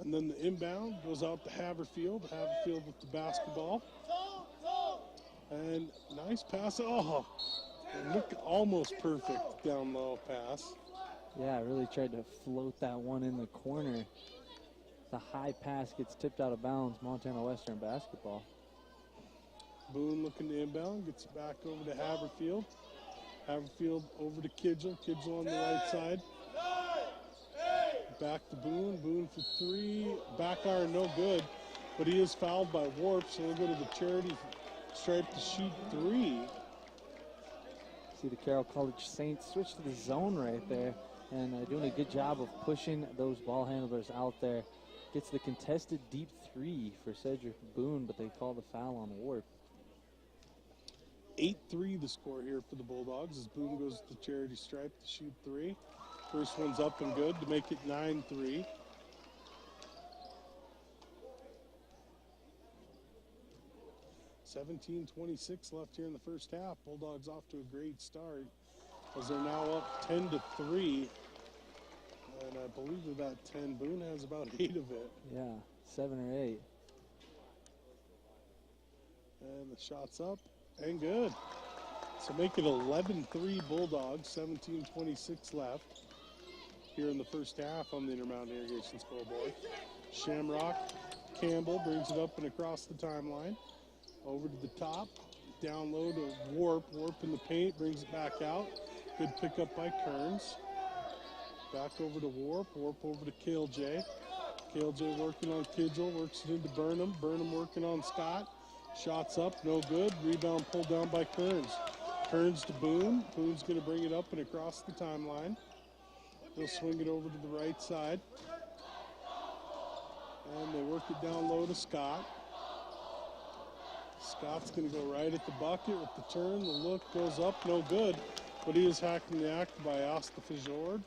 And then the inbound goes out to Haverfield. Haverfield with the basketball. And nice pass. Oh, look, almost perfect down low pass. Yeah, I really tried to float that one in the corner. The high pass gets tipped out of bounds. Montana Western basketball. Boone looking to inbound. Gets it back over to Haverfield. Haverfield over to Kidgel. Kidgel on the right side. Back to Boone. Boone for three. Back iron, no good. But he is fouled by Warp, so we'll go to the charity stripe to shoot three. See the Carroll College Saints switch to the zone right there, and doing a good job of pushing those ball handlers out there. Gets the contested deep three for Cedric Boone, but they call the foul on Warp. 8-3 the score here for the Bulldogs as Boone goes to the charity stripe to shoot three. First one's up and good to make it 9-3. $17:26 left here in the first half. Bulldogs off to a great start as they're now up 10-3. And I believe of that 10, Boone has about 8 of it. Yeah, 7 or 8. And the shot's up and good. So make it 11-3 Bulldogs, 17:26 left here in the first half on the Intermountain Irrigation scoreboard. Shamrock Campbell brings it up and across the timeline. Over to the top, down low to Warp. Warp in the paint, brings it back out. Good pickup by Kearns. Back over to Warp. Warp over to KLJ. KLJ working on Kidgel, works it into Burnham. Burnham working on Scott. Shots up, no good. Rebound pulled down by Kearns. Kearns to Boone. Boone's going to bring it up and across the timeline. He'll swing it over to the right side. And they work it down low to Scott. Scott's going to go right at the bucket with the turn. The look goes up, no good. But he is hacked in the act by Ostafjord.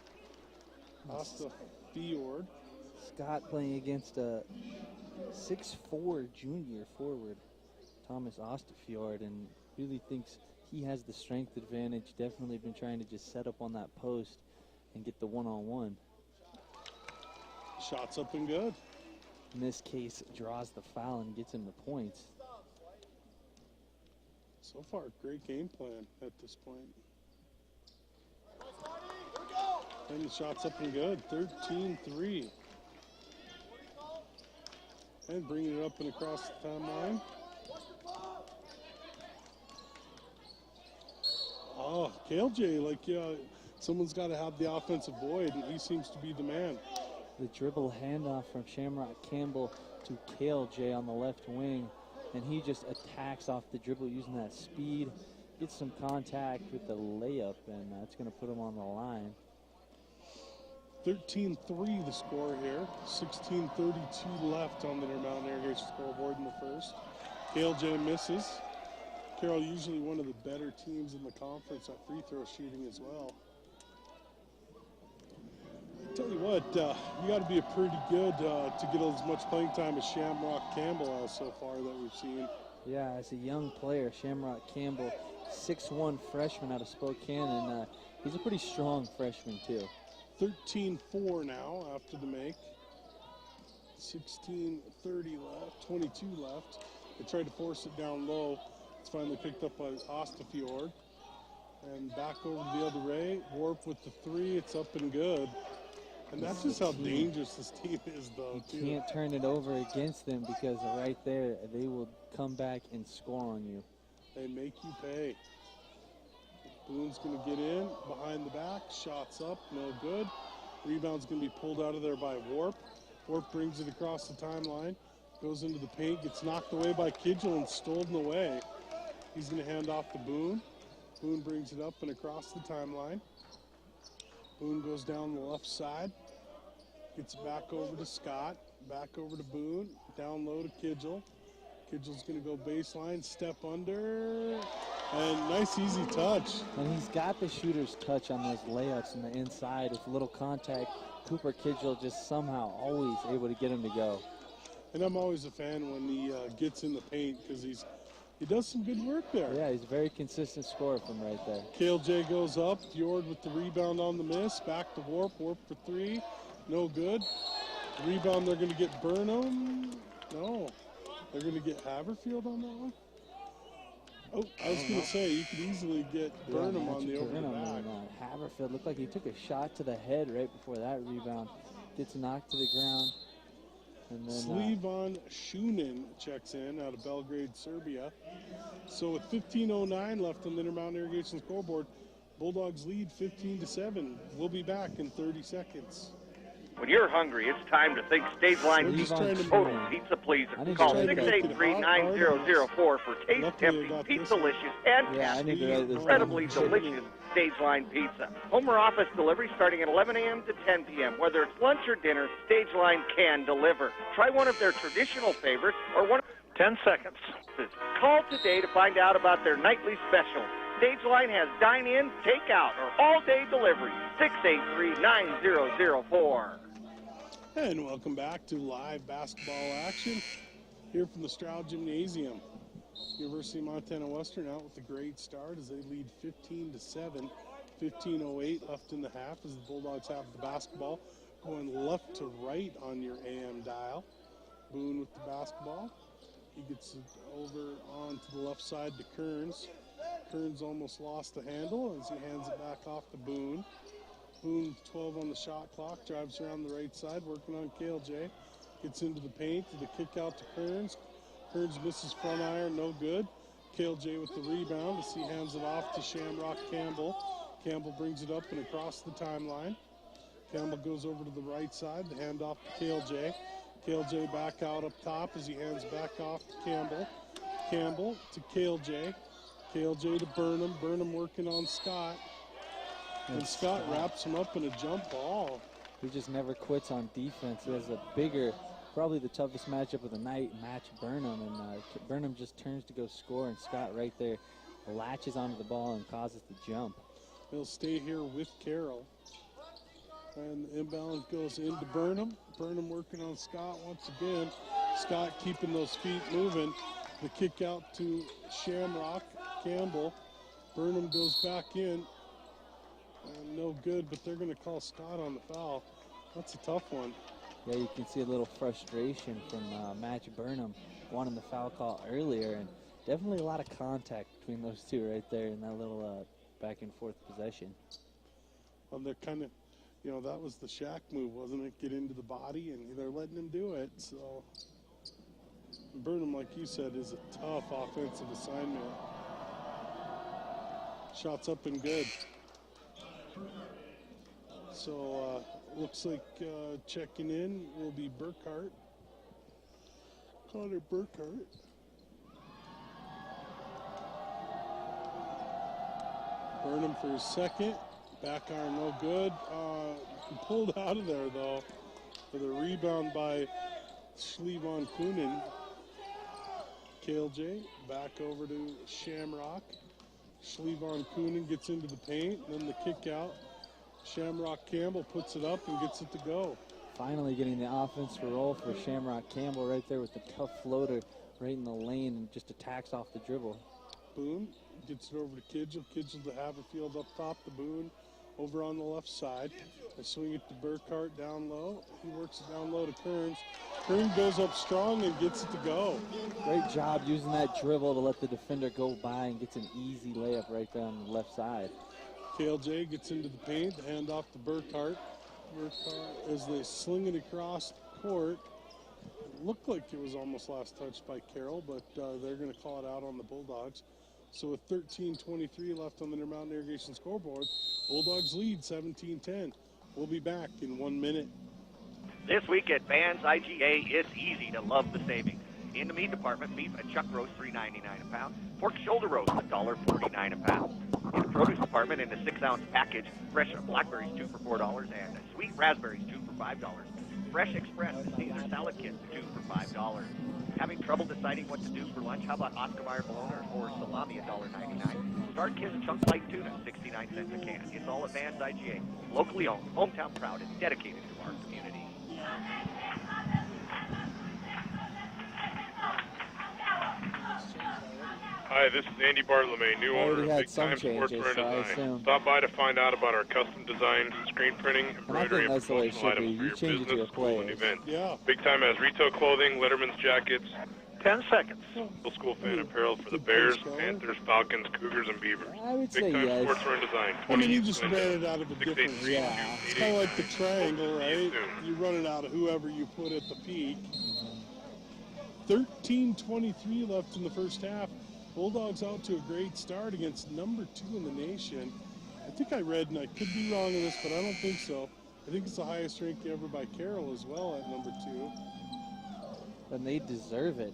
Scott playing against a 6'4" junior forward, Thomas Ostafjord, and really thinks he has the strength advantage. Definitely been trying to just set up on that post and get the one-on-one. Shots up and good. In this case, draws the foul and gets him the points. So far, great game plan at this point. And the shot's up and good, 13-3. And bringing it up and across the timeline. Oh, KLJ, like, someone's got to have the offensive void, and he seems to be the man. The dribble handoff from Shamrock Campbell to KLJ on the left wing, and he just attacks off the dribble using that speed, gets some contact with the layup, and that's going to put him on the line. 13-3 the score here. 16:32 left on the Intermountain Irrigation scoreboard in the first. KLJ misses. Carroll usually one of the better teams in the conference at free throw shooting as well. I tell you what, you got to be pretty good to get as much playing time as Shamrock Campbell has so far that we've seen. Yeah, as a young player, Shamrock Campbell, 6'1" freshman out of Spokane, and he's a pretty strong freshman too. 13-4 now after the make. 16:30 left, 22 left. They tried to force it down low. It's finally picked up by Ostafjord. And back over the other way. Warp with the three. It's up and good. And that's just how dangerous this team is, though, You can't turn it over against them because right there, they will come back and score on you. They make you pay. Boone's going to get in behind the back. Shots up, no good. Rebound's going to be pulled out of there by Warp. Warp brings it across the timeline. Goes into the paint, gets knocked away by Kidgel and stolen away. He's going to hand off to Boone. Boone brings it up and across the timeline. Boone goes down the left side. Gets it back over to Scott. Back over to Boone. Down low to Kidgel. Kidgel's going to go baseline, step under. And nice easy touch. And he's got the shooter's touch on those layups on the inside with a little contact. Cooper Kidgel just somehow always able to get him to go. And I'm always a fan when he gets in the paint because he does some good work there. Yeah, he's a very consistent scorer from right there. KLJ goes up. Fjord with the rebound on the miss. Back to Warp. Warp for three. No good. Rebound, they're going to get Burnham. No, they're going to get Haverfield on that one. Oh, I was going to say, you could easily get Burnham on the over the back. Haverfield looked like he took a shot to the head right before that rebound. Gets knocked to the ground. And then Slivon Shunin checks in out of Belgrade, Serbia. So with 15:09 left on the Intermountain Irrigation scoreboard, Bulldogs lead 15-7. We'll be back in 30 seconds. When you're hungry, it's time to think Stage Line Total Pizza Pleaser. Call 683-9004 for taste-tempting, pizza-licious, and tasty, incredibly delicious Stage Line Pizza. Home or office delivery starting at 11 a.m. to 10 p.m. Whether it's lunch or dinner, Stage Line can deliver. Try one of their traditional favorites or one of 10 seconds. Call today to find out about their nightly special. Stage Line has dine-in, take-out, or all-day delivery. 683-9004. And welcome back to live basketball action here from the Straugh Gymnasium. University of Montana Western out with a great start as they lead 15-7. 15:08 left in the half as the Bulldogs have the basketball going left to right on your AM dial. Boone with the basketball. He gets it over onto the left side to Kearns. Kearns almost lost the handle as he hands it back off to Boone. Boone, 12 on the shot clock, drives around the right side, working on KLJ. Gets into the paint, the kick out to Kearns. Kearns misses front iron, no good. KLJ with the rebound as he hands it off to Shamrock Campbell. Campbell brings it up and across the timeline. Campbell goes over to the right side, the handoff to KLJ. KLJ back out up top as he hands back off to Campbell. Campbell to KLJ. KLJ to Burnham. Burnham working on Scott. And Scott wraps him up in a jump ball. He just never quits on defense. He has a bigger, probably the toughest matchup of the night, match Burnham. And Burnham just turns to go score, and Scott right there latches onto the ball and causes the jump. He'll stay here with Carroll. And the inbound goes into Burnham. Burnham working on Scott once again. Scott keeping those feet moving. The kick out to Shamrock Campbell. Burnham goes back in. And no good, but they're going to call Scott on the foul. That's a tough one. Yeah, you can see a little frustration from Match Burnham wanting the foul call earlier, and definitely a lot of contact between those two right there in that little back and forth possession. Well, they're kind of, that was the Shaq move, wasn't it? Get into the body, and they're letting him do it. So Burnham, like you said, is a tough offensive assignment. Shots up and good. So looks like checking in will be Burkhart. Connor Burkhart. Burnham for his second. Back iron no good. Pulled out of there though for the rebound by Slivon Kunin. KLJ back over to Shamrock. Slivon Kunin gets into the paint, and then the kick out. Shamrock Campbell puts it up and gets it to go. Finally getting the offense to roll for Shamrock Campbell right there with the tough floater right in the lane and just attacks off the dribble. Boone gets it over to Kidgel. Kidgel to Haverfield up top to Boone over on the left side. They swing it to Burkhart down low. He works it down low to Kearns. Kearns goes up strong and gets it to go. Great job using that dribble to let the defender go by and gets an easy layup right there on the left side. KLJ gets into the paint, the handoff to Burkhart. Burkhart, as they sling it across the court, it looked like it was almost last touched by Carroll, but they're going to call it out on the Bulldogs. So with 13:23 left on the Intermountain Irrigation scoreboard, Bulldogs lead 17-10. We'll be back in 1 minute. This week at Vans IGA, it's easy to love the savings. In the meat department, beef and chuck roast $3.99 a pound. Pork shoulder roast $1.49 a pound. In the produce department, in the 6-ounce package, fresh blackberries 2 for $4 and sweet raspberries 2 for $5. Fresh Express Caesar salad kits 2 for $5. Having trouble deciding what to do for lunch? How about Oscar Mayer bologna or salami $1.99? Star Kiss chunk light tuna 69 cents a can. It's all at Vans IGA. Locally owned, hometown proud, and dedicated to our community. Hi, this is Andy Bartolome, new owner Already of had Big some Time changes, Sportswear so I Design. assume. Stop by to find out about our custom design, screen printing, And I embroidery, think and that's the way it promotional should be. items for You your change it to your business, school, and players. events. Yeah. Big Time has retail clothing, Letterman's jackets, 10 seconds. middle school fan I mean, apparel for the good Bears, post color. Panthers, Falcons, Cougars, and Beavers. I would Big say Time yes. Sportswear and Design. I mean, 20 you just ran it out of a different. 683 Yeah. It's kind of like the 2889. triangle, See you right? soon. You run it out of whoever you put at the peak. 13:23 left in the first half. Bulldogs out to a great start against number 2 in the nation. I think I read, and I could be wrong in this, but I don't think so. I think it's the highest rank ever by Carroll as well at number 2. And they deserve it.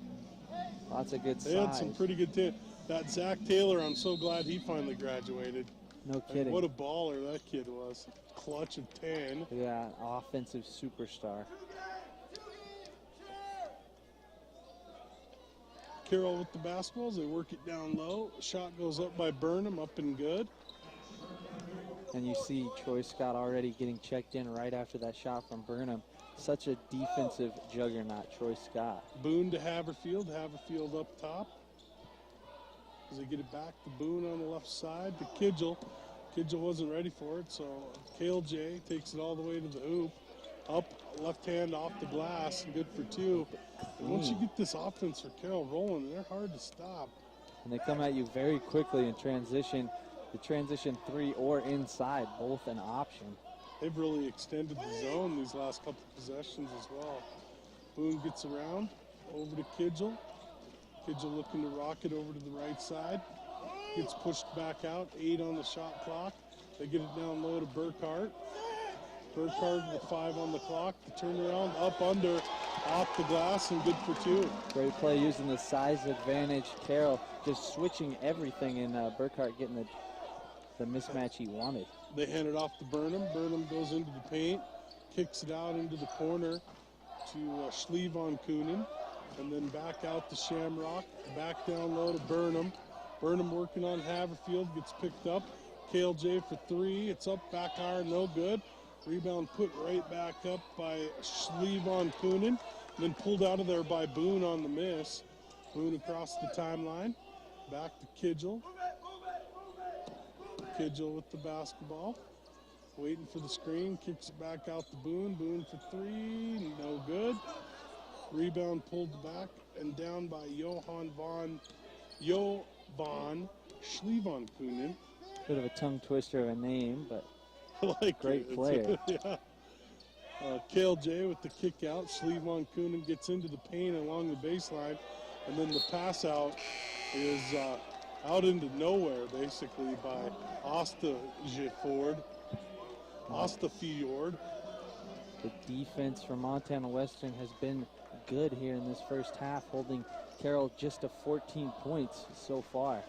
Lots of good They had some size. pretty good team. That Zach Taylor, I'm so glad he finally graduated. No Like, kidding. what a baller that kid was. Clutch of 10. Yeah, offensive superstar. Carroll with the basketballs. They work it down low. Shot goes up by Burnham, up and good. And you see Troy Scott already getting checked in right after that shot from Burnham. Such a defensive juggernaut, Troy Scott. Boone to Haverfield. Haverfield up top. As they get it back to Boone on the left side to Kidgel. Kidgel wasn't ready for it, so Cale J takes it all the way to the hoop. Up, left hand off the glass, and good for 2. And once you get this offense for Carroll rolling, they're hard to stop. And they come at you very quickly in transition. The transition 3 or inside, both an option. They've really extended the zone these last couple possessions as well. Boone gets around, over to Kidgel. Kidgel looking to rock it over to the right side. Gets pushed back out, 8 on the shot clock. They get it down low to Burkhart. Burkhart with 5 on the clock. The turnaround, up under, off the glass, and good for 2. Great play using the size advantage. Carroll just switching everything, and Burkhart getting the mismatch he wanted. They hand it off to Burnham. Burnham goes into the paint, kicks it out into the corner to Schlevon Coonan, and then back out to Shamrock. Back down low to Burnham. Burnham working on Haverfield, gets picked up. Cale J for 3. It's up, back iron, no good. Rebound put right back up by Schlevon Coonan, then pulled out of there by Boone on the miss. Boone across the timeline. Back to Kidgel. Kidgel with the basketball. Waiting for the screen, kicks it back out to Boone. Boone for 3, no good. Rebound pulled back and down by Jovan Schlevon Coonan. Bit of a tongue twister of a name, but Like great it. player. Yeah. Cale J with the kick out. Schlevon Coonan gets into the paint along the baseline, and then the pass out is out into nowhere, basically, by Ostafjord. The defense for Montana Western has been good here in this first half, holding Carroll just to 14 points so far.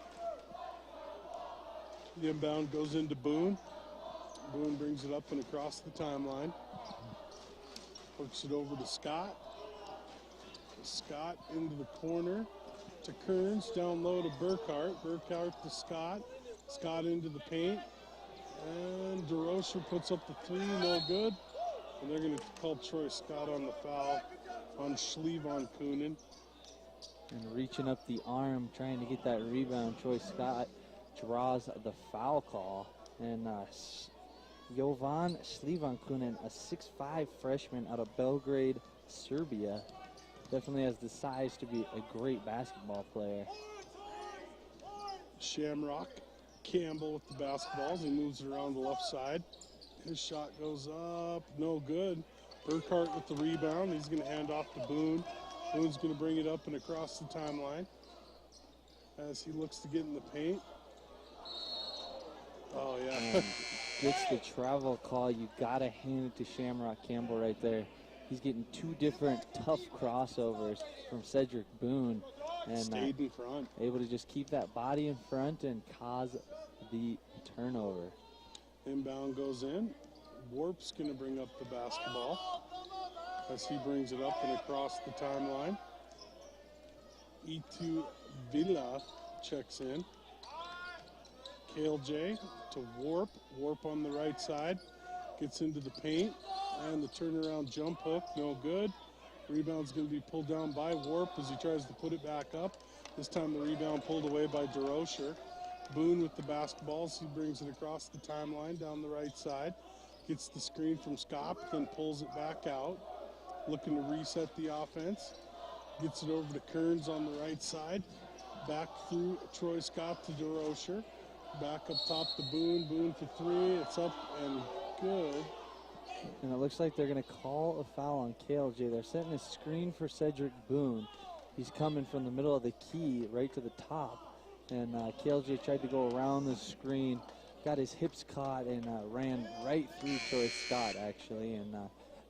The inbound goes into Boone. Boone brings it up and across the timeline. Works it over to Scott. Scott into the corner to Kearns, down low to Burkhart. Burkhart to Scott. Scott into the paint. And DeRocher puts up the 3, no good. And they're going to call Troy Scott on the foul on Schlevon Coonan. And reaching up the arm, trying to get that rebound, Troy Scott draws the foul call. And Jovan Schlevon Coonan, a 6'5" freshman out of Belgrade, Serbia. Definitely has the size to be a great basketball player. Shamrock, Campbell with the basketballs. He moves it around the left side. His shot goes up, no good. Burkhart with the rebound. He's going to hand off to Boone. Boone's going to bring it up and across the timeline as he looks to get in the paint. Oh, yeah. And gets the travel call. You got to hand it to Shamrock Campbell right there. He's getting 2 different tough crossovers from Cedric Boone. And Stayed in front. able to just keep that body in front and cause the turnover. Inbound goes in. Warp's going to bring up the basketball as he brings it up and across the timeline. E2 Villa checks in. Cale J to Warp. Warp on the right side. Gets into the paint. And the turnaround jump hook, no good. Rebound's going to be pulled down by Warp as he tries to put it back up. This time the rebound pulled away by DeRocher. Boone with the basketballs. He brings it across the timeline down the right side. Gets the screen from Scott, then pulls it back out. Looking to reset the offense. Gets it over to Kearns on the right side. Back through Troy Scott to DeRocher. Back up top to Boone. Boone for three. It's up and good. And it looks like they're going to call a foul on KLJ. They're setting a screen for Cedric Boone. He's coming from the middle of the key right to the top. And KLJ tried to go around the screen, got his hips caught, and ran right through Troy Scott, actually. And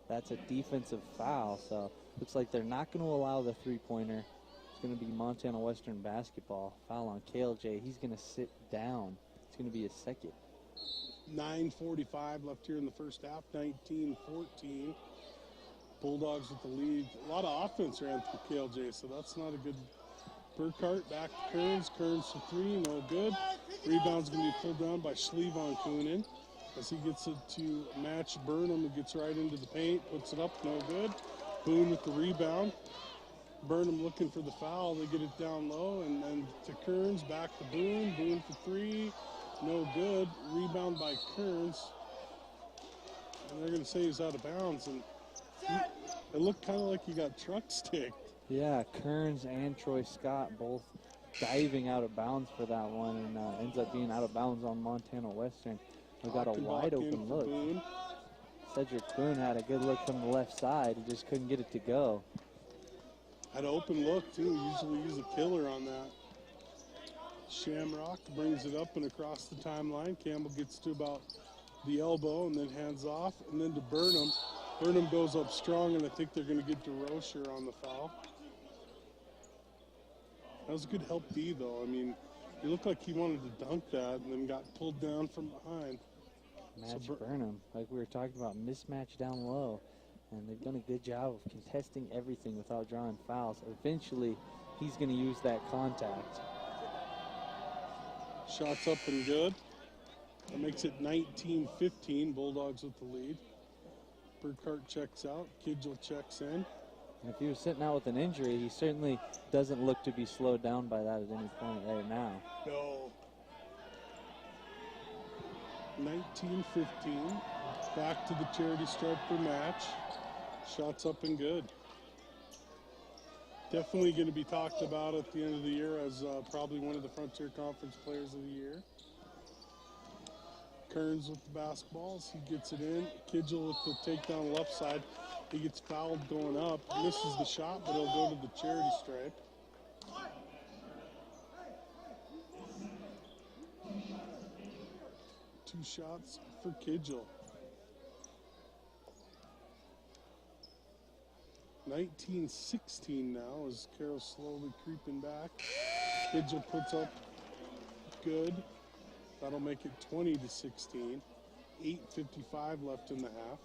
that's a defensive foul. So looks like they're not going to allow the three-pointer. It's going to be Montana Western basketball. Foul on KLJ. He's going to sit down. It's going to be his second. 9:45 left here in the first half, 19-14. Bulldogs with the lead. A lot of offense ran through KLJ, so that's not a good. Burkhart back to Kearns. Kearns for three, no good. Rebound's going to be pulled down by Schlevon Kunin as he gets it to match Burnham, who gets right into the paint, puts it up, no good. Boone with the rebound. Burnham looking for the foul. They get it down low, and then to Kearns, back to Boone. Boone for three, no good. Rebound by Kearns. And they're going to say he's out of bounds. And it looked kind of like he got truck sticked. Yeah, Kearns and Troy Scott both diving out of bounds for that one, and ends up being out of bounds on Montana Western. We got a wide open look. Boone. Cedric Boone had a good look from the left side. He just couldn't get it to go. Had an open look, too. Usually use a killer on that. Shamrock brings it up and across the timeline. Campbell gets to about the elbow and then hands off, and then to Burnham. Burnham goes up strong, and I think they're going to get DeRocher on the foul. That was a good help D, though. I mean, he looked like he wanted to dunk that and then got pulled down from behind. Match Burnham, like we were talking about, mismatch down low. And they've done a good job of contesting everything without drawing fouls. Eventually, he's going to use that contact. Shots up and good. That makes it 19-15. Bulldogs with the lead. Burkhart checks out. Kidgel checks in. And if he was sitting out with an injury, he certainly doesn't look to be slowed down by that at any point right now. No. 19-15. Back to the charity stripe for match. Shots up and good. Definitely going to be talked about at the end of the year as probably one of the Frontier Conference Players of the Year. Kearns with the basketballs. He gets it in. Kidgel with the takedown left side. He gets fouled going up. Misses the shot, but he'll go to the charity stripe. Two shots for Kidgel. 19-16 now as Carroll slowly creeping back. Kidgel puts up good. That'll make it 20-16. 8:55 left in the half.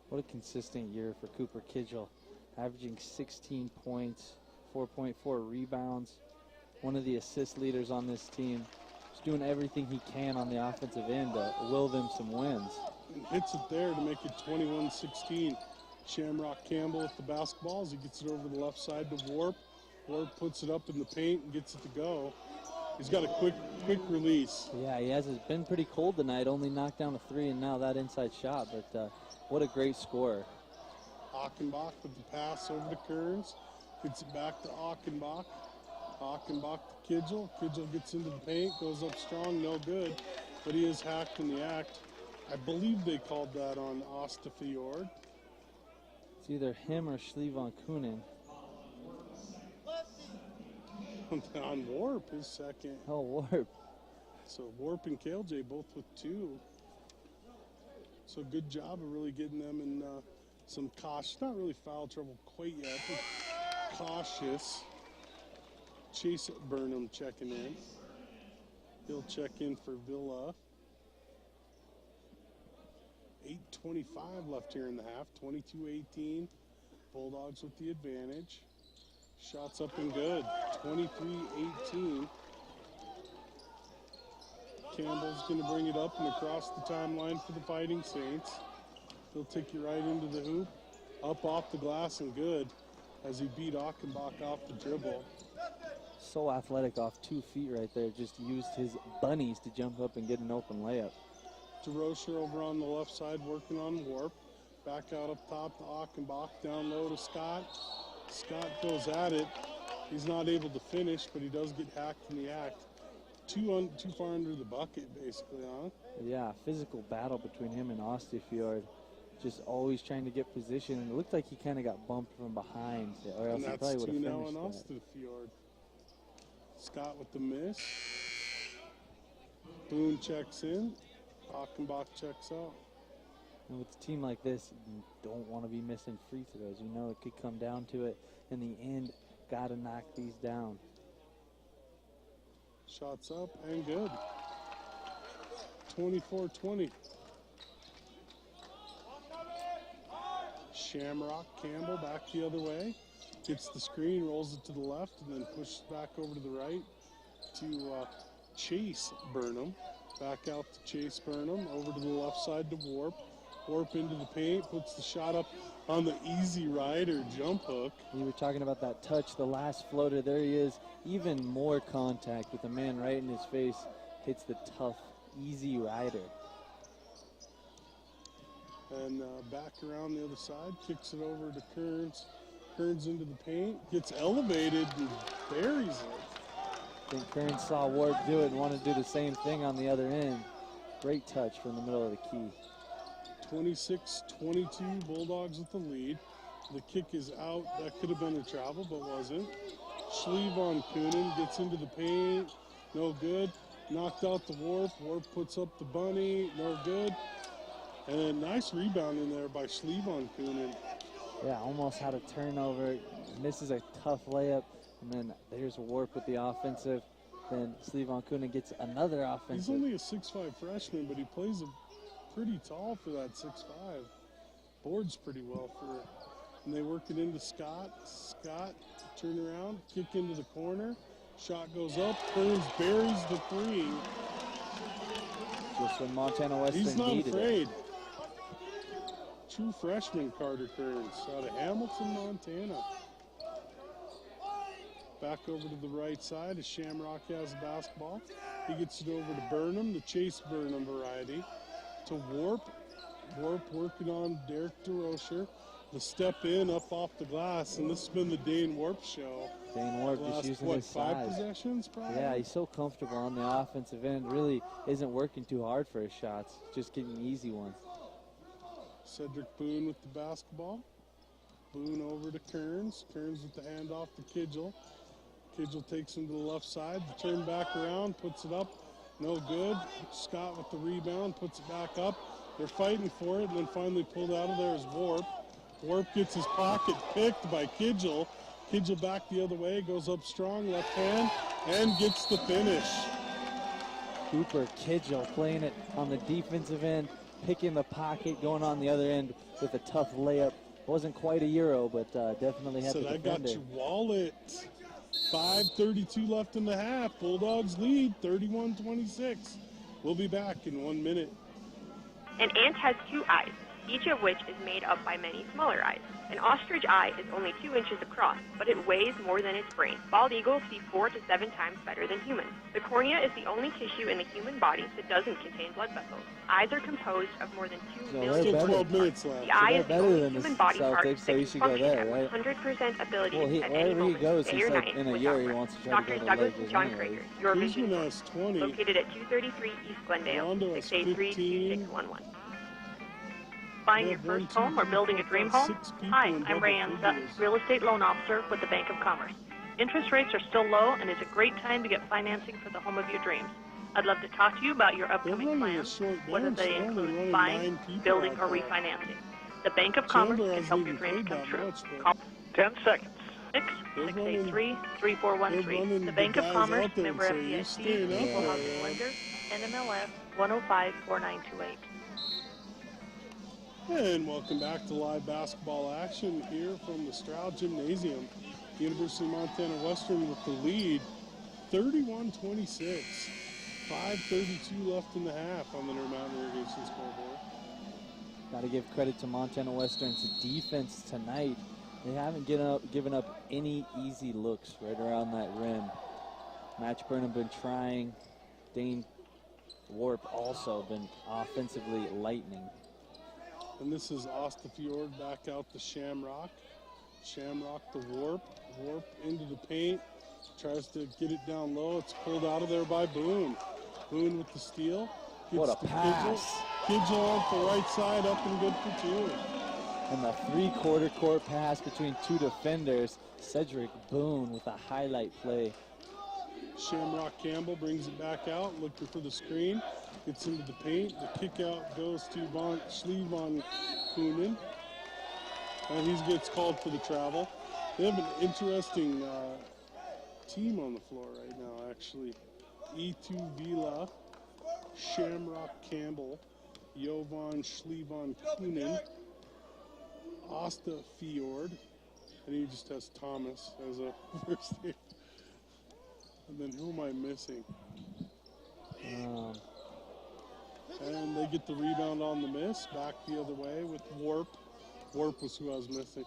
What a consistent year for Cooper Kidgel, averaging 16 points, 4.4 rebounds. One of the assist leaders on this team. He's doing everything he can on the offensive end to will them some wins. And hits it there to make it 21-16. Shamrock Campbell with the basketball as he gets it over the left side to Warp. Warp puts it up in the paint and gets it to go. He's got a quick release. Yeah, he has. It's been pretty cold tonight. Only knocked down a three and now that inside shot. But what a great scorer. Achenbach with the pass over to Kearns. Gets it back to Achenbach. Achenbach to Kidgel. Kidgel gets into the paint, goes up strong, no good. But he is hacked in the act. I believe they called that on Ostafiord. It's either him or Schlevon Kunin. On Warp, his second. Oh, Warp. So Warp and KLJ both with two. So good job of really getting them in some cautious, not really foul trouble quite yet, but cautious. Chase Burnham checking in. He'll check in for Villa. 8:25 left here in the half, 22-18. Bulldogs with the advantage. Shots up and good, 23-18. Campbell's going to bring it up and across the timeline for the Fighting Saints. He'll take you right into the hoop. Up off the glass and good. as he beat Achenbach off the dribble. So athletic off 2 feet right there. Just used his bunnies to jump up and get an open layup. DeRocher over on the left side working on Warp. Back out up top to Achenbach. Down low to Scott. Scott goes at it. He's not able to finish, but he does get hacked in the act. Too far under the bucket, basically, huh? Yeah, physical battle between him and Ostefjord. Just always trying to get position. And it looked like he kind of got bumped from behind, or else And he probably that's would have 2 now finished on that. Ostefjord. Scott with the miss. Boone checks in. Achenbach checks out. And with a team like this, you don't want to be missing free throws. You know it could come down to it. In the end, got to knock these down. Shots up and good. 24-20. Shamrock Campbell back the other way. Gets the screen, rolls it to the left, and then pushes back over to the right to Chase Burnham. Back out to Chase Burnham. Over to the left side to Warp. Warp into the paint, puts the shot up on the easy ride or jump hook. You were talking about that touch, the last floater. There he is. Even more contact with the man right in his face. Hits the tough, easy rider. And back around the other side, kicks it over to Kearns. Kearns into the paint, gets elevated and buries it. I think Kearns saw Ward do it and wanted to do the same thing on the other end. Great touch from the middle of the key. 26-22, Bulldogs with the lead. The kick is out. That could have been a travel, but wasn't. Schlieve on Coonan, gets into the paint, no good. Knocked out the Warp. Warp puts up the bunny, no good. And a nice rebound in there by Schlieve on Coonan. Yeah, almost had a turnover. Misses a tough layup. And then there's Warp with the offensive. Then Slevon Coonan gets another offensive. He's only a 6'5" freshman, but he plays pretty tall for that 6'5". Boards pretty well for it. And they work it into Scott. Scott, turn around, kick into the corner. Shot goes up. Kearns buries the 3. Just when Montana Western He's not needed afraid. it. True freshman Carter Kearns out of Hamilton, Montana. Back over to the right side as Shamrock has the basketball. He gets it over to Burnham, the Chase Burnham variety. To Warp. Warp working on Derek DeRocher. The step in up off the glass, and this has been the Dane Warp show. Dane Warp Last, just using what, his 5 size. possessions probably? Yeah, he's so comfortable on the offensive end. Really isn't working too hard for his shots. Just getting easy ones. Cedric Boone with the basketball. Boone over to Kearns. Kearns with the handoff to Kidgel. Kidgel takes him to the left side. The turn back around, puts it up. No good. Scott with the rebound, puts it back up. They're fighting for it, and then finally pulled out of there is Warp. Warp gets his pocket picked by Kidgel. Kidgel back the other way, goes up strong, left hand, and gets the finish. Cooper Kidgel playing it on the defensive end, picking the pocket, going on the other end with a tough layup. Wasn't quite a Euro, but definitely had Said, the I got defender. your wallet. 5:32 left in the half. Bulldogs lead 31-26. We'll be back in 1 minute. An ant has 2 eyes, each of which is made up by many smaller eyes. An ostrich eye is only 2 inches across, but it weighs more than its brain. Bald eagles see 4 to 7 times better than humans. The cornea is the only tissue in the human body that doesn't contain blood vessels. Eyes are composed of more than 2 So million Still better. 12 minutes left. The eye they're is the better only than the human body part Celtics, so that he can should go function there, at right? 100% ability Well, at any wherever he moment, goes, day he or said night, in a without year he rest. wants to try to Drs. go to the Douglas and Lakers John anyways. Krieger, your vision, Kuzma has 20. located at 233 East Glendale, Rondo has 683-2611. Buying your We have first 1, 2, home or 3, building a 4, dream 5, home? 6 people Hi, in I'm double Rayanne Sutton, figures. Real Estate Loan Officer with the Bank of Commerce. Interest rates are still low and it's a great time to get financing for the home of your dreams. I'd love to talk to you about your upcoming running a plans, short whether bench. they They're only include running buying, 9 people building, out or there. refinancing. The Bank of Commerce Chandler can hasn't help your even dreams played come that true. much, but Call 10 seconds. They're running 6-683-3413. The Bank the of guys Commerce, out there, member so you're FDIC, staying up equal there, housing man. lender, NMLS 1054928. And welcome back to live basketball action here from the Straugh Gymnasium. University of Montana Western with the lead, 31-26. 5:32 left in the half on the Intermountain Irrigation scoreboard. Got to give credit to Montana Western's defense tonight. They haven't given up any easy looks right around that rim. Match Burnham been trying. Dane Warp also been offensively lightning. And this is Ostafjord back out to Shamrock. Shamrock to Warp. Warp into the paint. Tries to get it down low. It's pulled out of there by Boone. Boone with the steal. What a pass. Kidgel off the right side, up and good for two. And the three-quarter court pass between two defenders. Cedric Boone with a highlight play. Shamrock Campbell brings it back out, looking for the screen. Gets into the paint. The kick out goes to Schliemann Kunin. And he gets called for the travel. They have an interesting team on the floor right now, actually. E2 Vila, Shamrock Campbell, Jovan Schliemann Kunin, Asta Fjord, and he just has Thomas as a first name. And then who am I missing? And they get the rebound on the miss, back the other way with Warp. Warp was who I was missing.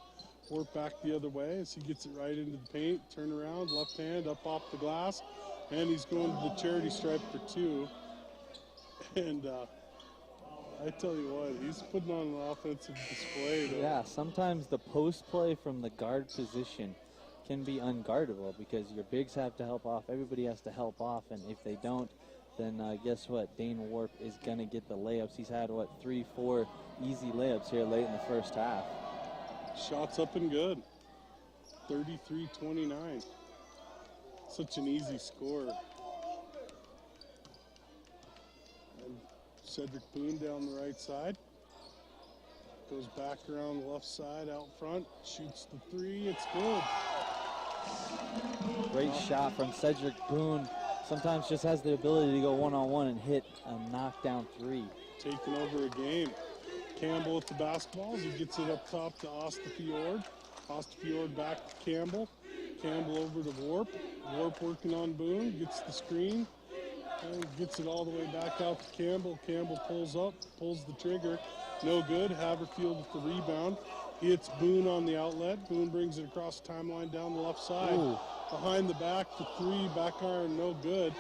Warp back the other way as he gets it right into the paint. Turn around, left hand, up off the glass. And he's going to the charity stripe for two. And I tell you what, he's putting on an offensive display, though. Yeah, sometimes the post play from the guard position can be unguardable because your bigs have to help off. Everybody has to help off, and if they don't, then guess what? Dane Warp is going to get the layups. He's had, 3-4 easy layups here late in the first half. Shots up and good. 33-29. Such an easy score. And Cedric Boone down the right side. Goes back around the left side out front. Shoots the three. It's good. Great shot from Cedric Boone. Sometimes just has the ability to go one-on-one and hit a knockdown three. Taking over a game. Campbell with the basketball. He gets it up top to Ostafjord. Ostafjord back to Campbell. Campbell over to Warp. Warp working on Boone. Gets the screen. And gets it all the way back out to Campbell. Campbell pulls up. Pulls the trigger. No good. Haverfield with the rebound. Hits Boone on the outlet. Boone brings it across the timeline down the left side. Ooh. Behind the back for three. Back iron, no good.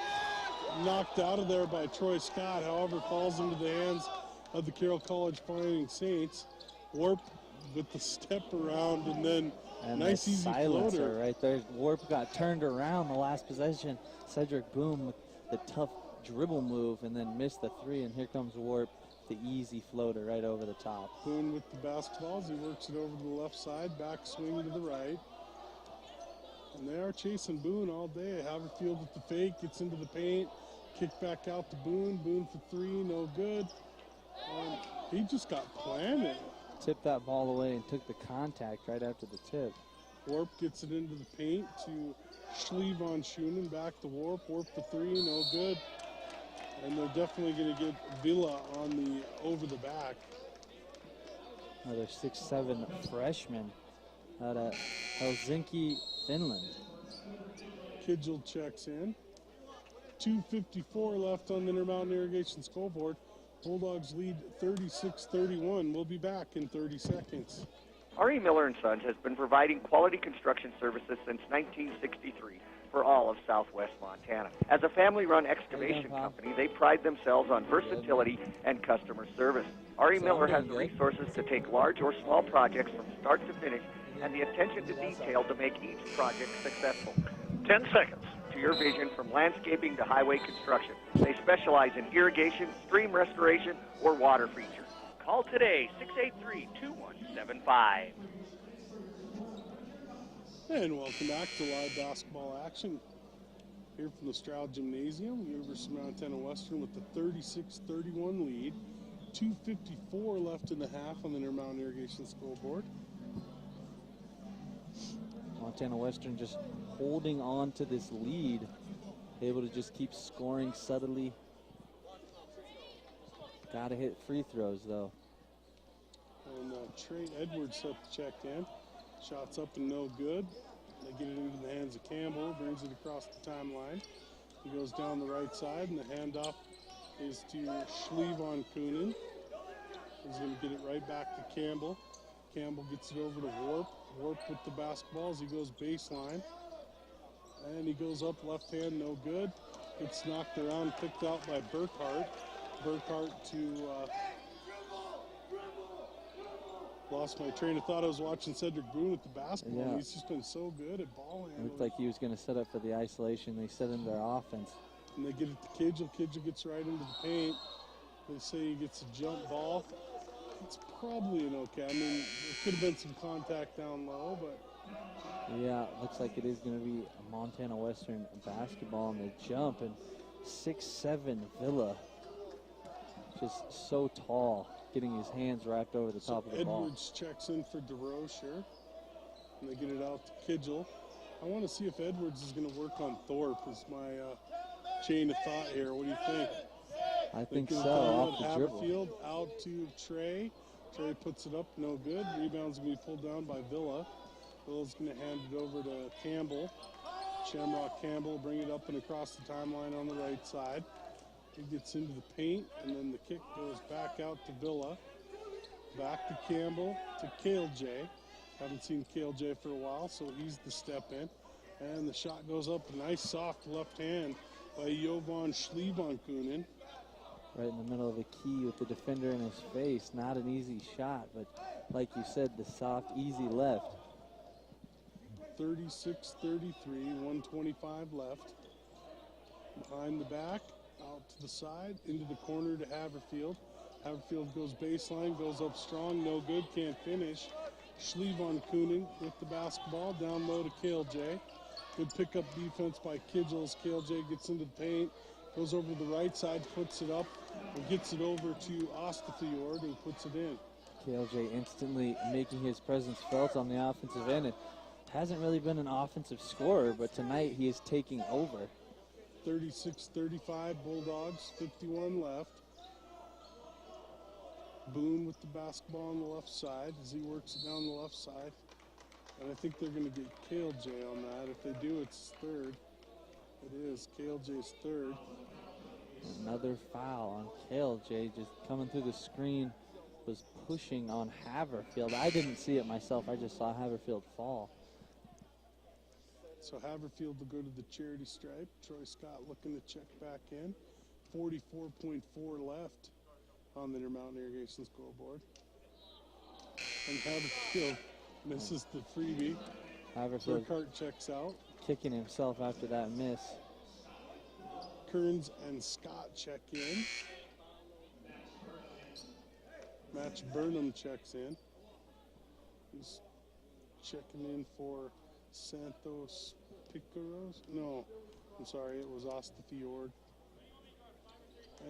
Knocked out of there by Troy Scott. However, falls into the hands of the Carroll College Fighting Saints. Warp with the step around and then nice easy floater. Right there. Warp got turned around the last possession. Cedric Boone with the tough dribble move and then missed the three, and here comes Warp, the easy floater right over the top. Boone with the basketballs. He works it over to the left side. Back swing to the right. And they are chasing Boone all day. Haverfield with the fake. Gets into the paint. Kick back out to Boone. Boone for three. No good. He just got planted. Tipped that ball away and took the contact right after the tip. Warp gets it into the paint to Schliemann Schunen. Back to Warp. Warp for three. No good. And they're definitely going to get Villa on the over the back. Another 6'7" freshman out of Helsinki, Finland. Kidgel checks in. 2:54 left on the Intermountain Irrigation scoreboard. Bulldogs lead 36-31. We'll be back in 30 seconds. R.E. Miller & Sons has been providing quality construction services since 1963 for all of southwest Montana. As a family-run excavation company, they pride themselves on versatility and customer service. R.E. Miller has the resources to take large or small projects from start to finish and the attention to detail to make each project successful. 10 seconds to your vision from landscaping to highway construction. They specialize in irrigation, stream restoration, or water features. Call today, 683-2175. And welcome back to live basketball action here from the Straugh Gymnasium. University of Montana Western with the 36-31 lead. 2:54 left in the half on the Intermountain Irrigation scoreboard. Montana Western just holding on to this lead, able to just keep scoring subtly. Gotta hit free throws though. And Trey Edwards up checked in. Shots up and no good. They get it into the hands of Campbell, brings it across the timeline. He goes down the right side, and the handoff is to Schliemann Kunin. He's going to get it right back to Campbell. Campbell gets it over to Warp. Warp with the basketball as he goes baseline. And he goes up left hand, no good. Gets knocked around, picked out by Burkhart. Burkhart to, lost my train of thought. I was watching Cedric Boone with the basketball. Yeah. He's just been so good at ball It handling. looked like he was going to set up for the isolation. They set into their offense. And they get it to Kidgel. Kidgel gets right into the paint. They say he gets a jump ball. It's probably an okay. I mean, there could have been some contact down low, but Yeah, looks like it is going to be a Montana Western basketball on the jump. And 6'7" Villa, just so tall, getting his hands wrapped over the top of the ball. Edwards checks in for DeRocher, and they get it out to Kidgel. I want to see if Edwards is going to work on Thorpe, is my chain of thought here. What do you think? I think They so, can off the find dribble. Haverfield out to Trey. Trey puts it up, no good. Rebound's going to be pulled down by Villa. Villa's going to hand it over to Campbell. Shamrock Campbell bring it up and across the timeline on the right side. He gets into the paint, and then the kick goes back out to Villa. Back to Campbell, to Kale J. Haven't seen Kale J for a while, so he's the step in. And the shot goes up, a nice soft left hand by Jovan Schlievankunen. Right in the middle of the key with the defender in his face. Not an easy shot, but like you said, the soft, easy left. 36-33, 125 left. Behind the back, out to the side, into the corner to Haverfield. Haverfield goes baseline, goes up strong, no good, can't finish. Schlievankunen with the basketball, down low to Kale J. Good pickup defense by Kidgel. Kale J gets into the paint, goes over to the right side, puts it up, and gets it over to Ostafjord, who puts it in. KLJ instantly making his presence felt on the offensive end. It hasn't really been an offensive scorer, but tonight he is taking over. 36-35, Bulldogs, 51 left. Boone with the basketball on the left side as he works it down the left side. And I think they're going to get Kale J on that. If they do, it's third. It is. Kale J's third. Another foul on KLJ, just coming through the screen, was pushing on Haverfield. I didn't see it myself. I just saw Haverfield fall. So Haverfield will go to the charity stripe. Troy Scott looking to check back in. 44.4 left on the Intermountain Irrigation scoreboard. And Haverfield misses the freebie. Haverfield Burkhart checks out. kicking himself after that miss. Kearns and Scott check in. Match Burnham checks in. He's checking in for Santos Picaros. No, I'm sorry, it was Ostafjord.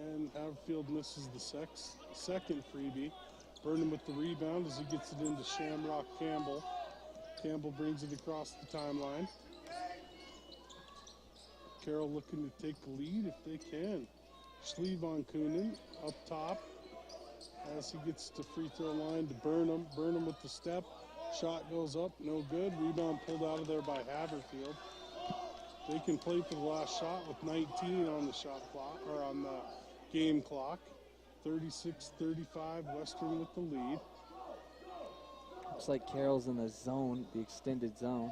And Haverfield misses the second freebie. Burnham with the rebound as he gets it into Shamrock Campbell. Campbell brings it across the timeline. Carroll looking to take the lead if they can. Schlievankunen up top as he gets to free throw line to Burnham. Burnham with the step. Shot goes up, no good. Rebound pulled out of there by Haverfield. They can play for the last shot with 19 on the shot clock, or on the game clock. 36-35, Western with the lead. Looks like Carroll's in the zone, the extended zone.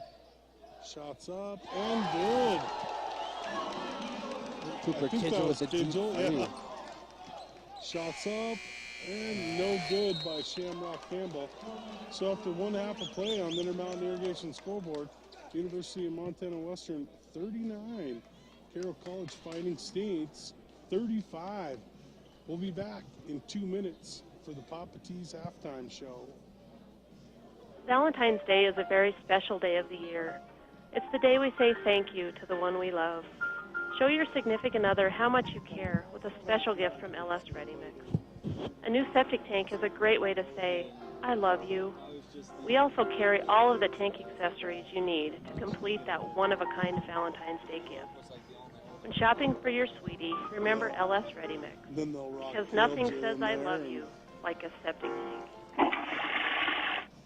Shots up and good. Cooper I think that Kidgel was with the deep Kidgel, three. yeah. Shots up and no good by Shamrock Campbell. So after one half of play on the Intermountain Irrigation scoreboard, University of Montana Western 39, Carroll College Fighting States 35. We'll be back in 2 minutes for the Papa T's halftime show. Valentine's Day is a very special day of the year. It's the day we say thank you to the one we love. Show your significant other how much you care with a special gift from LS Ready Mix. A new septic tank is a great way to say, I love you. We also carry all of the tank accessories you need to complete that one-of-a-kind Valentine's Day gift. When shopping for your sweetie, remember LS Ready Mix. Then they'll rock Because nothing KLJ says in I there love and you like a septic tank.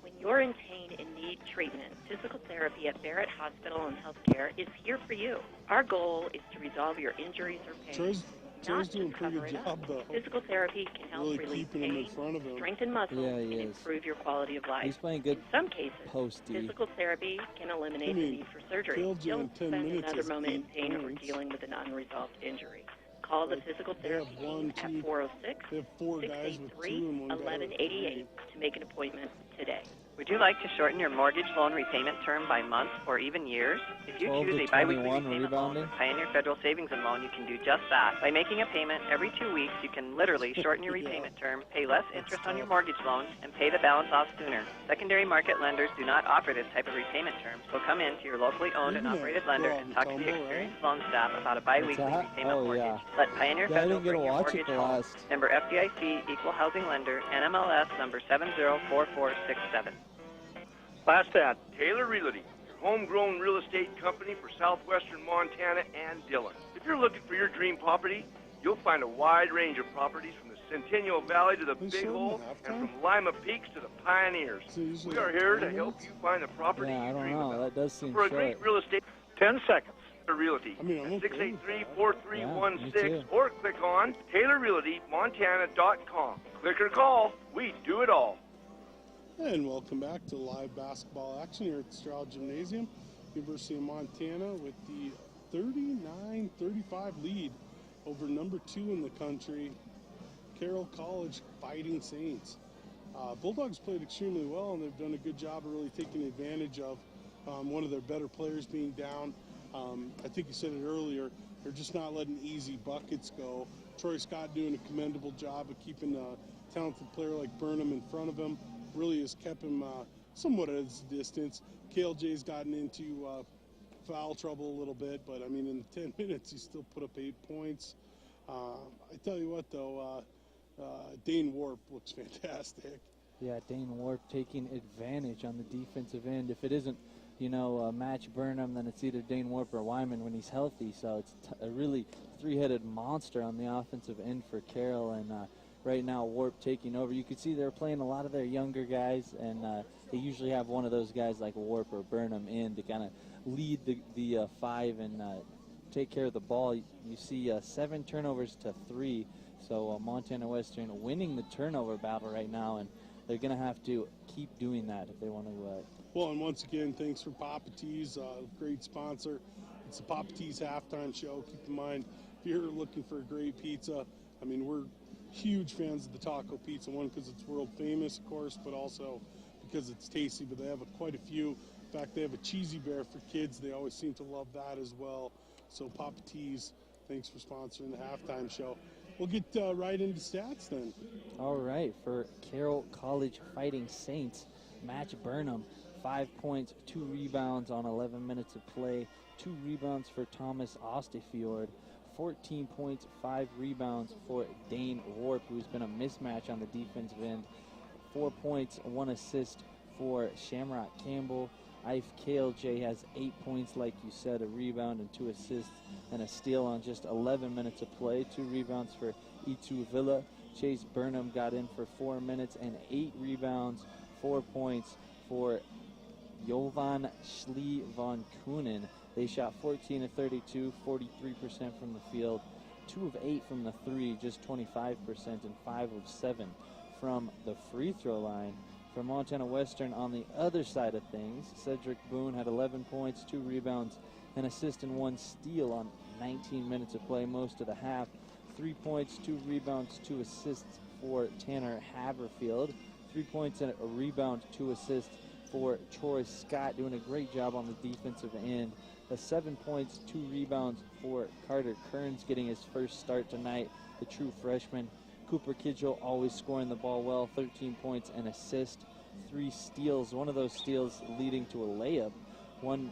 When you're in pain and need treatment, physical therapy at Barrett Hospital and Healthcare is here for you. Our goal is to resolve your injuries or pain. Joe's not doing a just pretty cover good it job, up. though. Physical therapy can help Really relieve keeping him in pain, front of him. strengthen muscles, Yeah, he and is. improve your quality of life. He's playing good In some cases, post-D. physical therapy can eliminate I mean, the need for surgery. killed you in Don't 10 spend minutes another is moment in 8 pain or points. dealing with an unresolved injury. Call the Like, physical they have therapy one, team two- at 406 They have 4 guys with 2 and 1 guy with 1188 3. to make an appointment today. Would you like to shorten your mortgage loan repayment term by months or even years? If you 12 choose to a biweekly 21 repayment loan rebounding. with Pioneer Federal Savings and Loan, you can do just that. By making a payment every 2 weeks, you can literally shorten your Yeah. repayment term, pay less interest on your mortgage loans, and pay the balance off sooner. Secondary market lenders do not offer this type of repayment term, so come in to your locally owned and Isn't operated that lender Rob and talk to the Tumble, right? experienced loan staff about a biweekly that? repayment Oh, mortgage. yeah. Let Pioneer Yeah, I Federal didn't get to bring your watch mortgage it the home. last. Member FDIC, Equal Housing Lender, NMLS number 704467. Last ad, Taylor Realty, your homegrown real estate company for southwestern Montana and Dillon. If you're looking for your dream property, you'll find a wide range of properties from the Centennial Valley to the They Big showed Hole them and halftime? from Lima Peaks to the Pioneers. So usually We are like here 10 to help minutes? you find the property Yeah, I you don't dream know. about. That does seem For a short. great real estate, 10 seconds. Taylor Realty I mean, I'm at okay with 683-4316 Yeah, me too. or click on TaylorRealtyMontana.com. Click or call, we do it all. And welcome back to live basketball action here at the Straugh Gymnasium. University of Montana with the 39-35 lead over number 2 in the country, Carroll College Fighting Saints. Bulldogs played extremely well, and they've done a good job of really taking advantage of one of their better players being down. I think you said it earlier, they're just not letting easy buckets go. Troy Scott doing a commendable job of keeping a talented player like Burnham in front of him. Really has kept him somewhat at his distance. KLJ's gotten into foul trouble a little bit, but I mean, in the 10 minutes, he still put up 8 points. I tell you what, though, Dane Warp looks fantastic. Yeah, Dane Warp taking advantage on the defensive end. If it isn't, Match Burnham, then it's either Dane Warp or Wyman when he's healthy. So it's a really three-headed monster on the offensive end for Carroll, and right now Warp taking over. You could see they're playing a lot of their younger guys, and they usually have one of those guys like Warp or Burnham in to kind of lead the 5 and take care of the ball. You see 7 turnovers to 3, so Montana Western winning the turnover battle right now, and they're going to have to keep doing that if they want to. Well, and once again, thanks for Papa T's, great sponsor. It's the Papa T's halftime show. Keep in mind, if you're looking for a great pizza, I mean, we're huge fans of the taco pizza, one because it's world famous, of course, but also because it's tasty. But they have quite a few. In fact, they have a cheesy bear for kids. They always seem to love that as well. So Papa T's, thanks for sponsoring the halftime show. We'll get right into stats then. All right, for Carroll College Fighting Saints, Match Burnham, 5 points, 2 rebounds on 11 minutes of play, 2 rebounds for Thomas Ostefjord, 14 points, 5 rebounds for Dane Warp, who's been a mismatch on the defensive end, 4 points, 1 assist for Shamrock Campbell. KLJ has 8 points, like you said, a rebound and 2 assists and a steal on just 11 minutes of play. 2 rebounds for Itu Villa. Chase Burnham got in for 4 minutes and 8 rebounds, 4 points for Jovan Schlee von Kunen. They shot 14 of 32, 43% from the field, 2 of 8 from the 3, just 25%, and 5 of 7 from the free throw line. For Montana Western, on the other side of things, Cedric Boone had 11 points, 2 rebounds, an assist, and 1 steal on 19 minutes of play, most of the half. 3 points, 2 rebounds, 2 assists for Tanner Haverfield. 3 points and a rebound, 2 assists for Troy Scott, doing a great job on the defensive end. 7 points, 2 rebounds for Carter Kearns, getting his first start tonight, the true freshman. Cooper Kidgel always scoring the ball well, 13 points and assist, 3 steals, one of those steals leading to a layup. One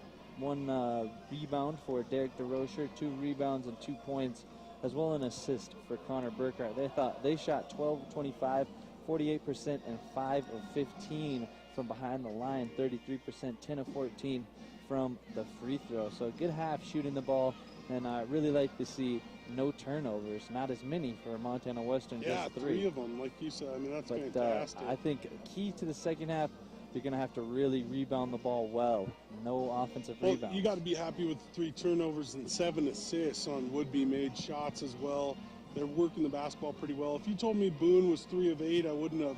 rebound for Derek DeRocher, 2 rebounds and 2 points, as well as an assist for Connor Burkhart. They shot 12 of 25, 48%, and 5 of 15 from behind the line, 33%, 10 of 14 from the free throw. So a good half shooting the ball, and I really like to see no turnovers, not as many for Montana Western, Yeah, just 3 of them, like you said. I mean, that's but fantastic. I think key to the second half, they're going to have to really rebound the ball well. No offensive rebounds. You got to be happy with the 3 turnovers and 7 assists on would-be made shots as well. They're working the basketball pretty well. If you told me Boone was 3 of 8, I wouldn't have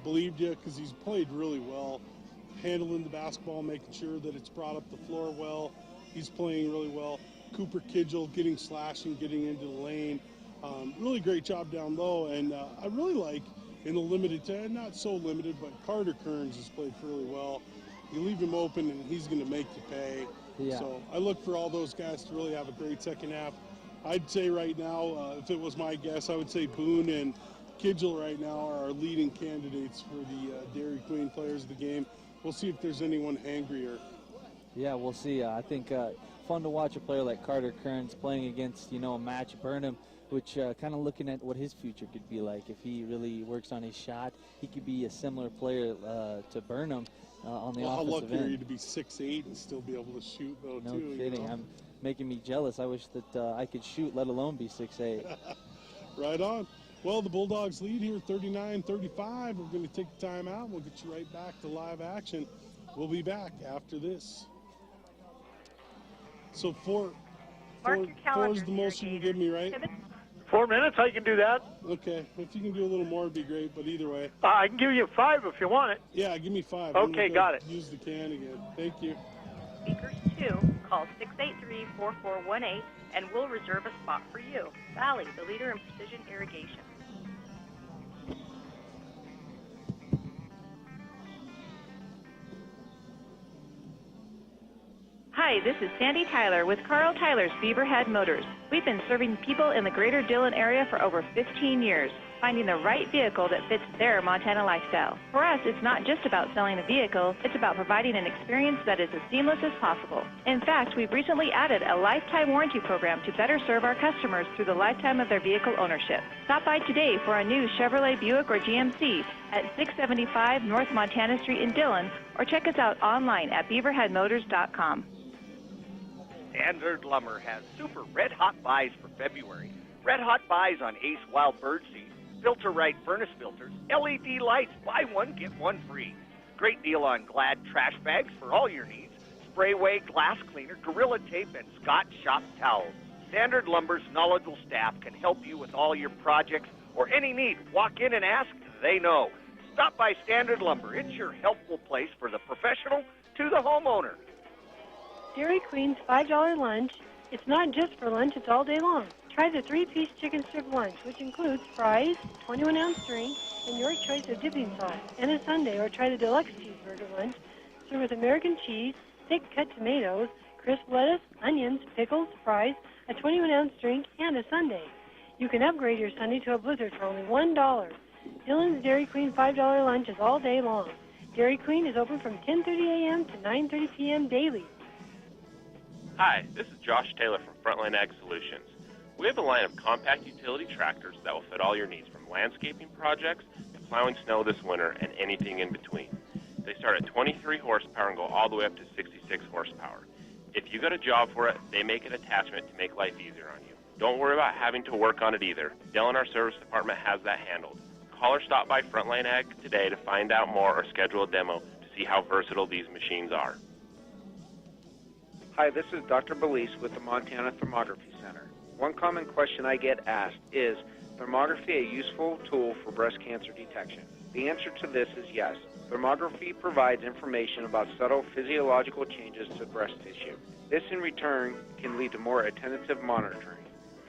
believed you, because he's played really well, handling the basketball, making sure that it's brought up the floor well. He's playing really well. Cooper Kidgel getting slashing, getting into the lane. Really great job down low, and I really like in the limited time, not so limited, but Carter Kearns has played really well. You leave him open and he's going to make you pay. Yeah. So I look for all those guys to really have a great second half. I'd say right now, if it was my guess, I would say Boone and Kidgel right now are our leading candidates for the Dairy Queen players of the game. We'll see if there's anyone angrier. Yeah, we'll see. I think fun to watch a player like Carter Kearns playing against, a match Burnham, which kind of looking at what his future could be like. If he really works on his shot, he could be a similar player to Burnham on the offensive end. How lucky are you to be 6'8" and still be able to shoot, though, no too? kidding. I'm making me jealous. I wish that I could shoot, let alone be 6'8". Right on. Well, the Bulldogs lead here 39-35. We're going to take the time out. We'll get you right back to live action. We'll be back after this. So four is the most you can give me, right? 4 minutes, I can do that. Okay. If you can do a little more, it'd be great, but either way. I can give you 5 if you want it. Yeah, give me 5. Okay, got it. Use the can again. Thank you. Speakers 2, call 683-4418 and we'll reserve a spot for you. Valley, the leader in precision irrigation. Hi, this is Sandy Tyler with Carl Tyler's Beaverhead Motors. We've been serving people in the greater Dillon area for over 15 years, finding the right vehicle that fits their Montana lifestyle. For us, it's not just about selling a vehicle, it's about providing an experience that is as seamless as possible. In fact, we've recently added a lifetime warranty program to better serve our customers through the lifetime of their vehicle ownership. Stop by today for a new Chevrolet Buick or GMC at 675 North Montana Street in Dillon, or check us out online at beaverheadmotors.com. Standard Lumber has super red-hot buys for February. Red-hot buys on Ace Wild Bird Seed, Filter Right furnace filters, LED lights, buy one, get one free. Great deal on Glad trash bags for all your needs, Sprayway glass cleaner, Gorilla Tape, and Scott Shop towels. Standard Lumber's knowledgeable staff can help you with all your projects or any need. Walk in and ask, they know. Stop by Standard Lumber. It's your helpful place for the professional to the homeowner. Dairy Queen's $5 lunch. It's not just for lunch, it's all day long. Try the 3-piece chicken strip lunch, which includes fries, 21-ounce drink, and your choice of dipping sauce, and a sundae, or try the deluxe cheeseburger lunch, served with American cheese, thick cut tomatoes, crisp lettuce, onions, pickles, fries, a 21-ounce drink, and a sundae. You can upgrade your sundae to a blizzard for only $1. Dillon's Dairy Queen $5 lunch is all day long. Dairy Queen is open from 10:30 a.m. to 9:30 p.m. daily. Hi, this is Josh Taylor from Frontline Ag Solutions. We have a line of compact utility tractors that will fit all your needs, from landscaping projects to plowing snow this winter and anything in between. They start at 23 horsepower and go all the way up to 66 horsepower. If you got a job for it, they make an attachment to make life easier on you. Don't worry about having to work on it either. Dillon, our service department, has that handled. Call or stop by Frontline Ag today to find out more or schedule a demo to see how versatile these machines are. Hi, this is Dr. Belize with the Montana Thermography Center. One common question I get asked is, thermography a useful tool for breast cancer detection? The answer to this is yes. Thermography provides information about subtle physiological changes to breast tissue. This in return can lead to more attentive monitoring.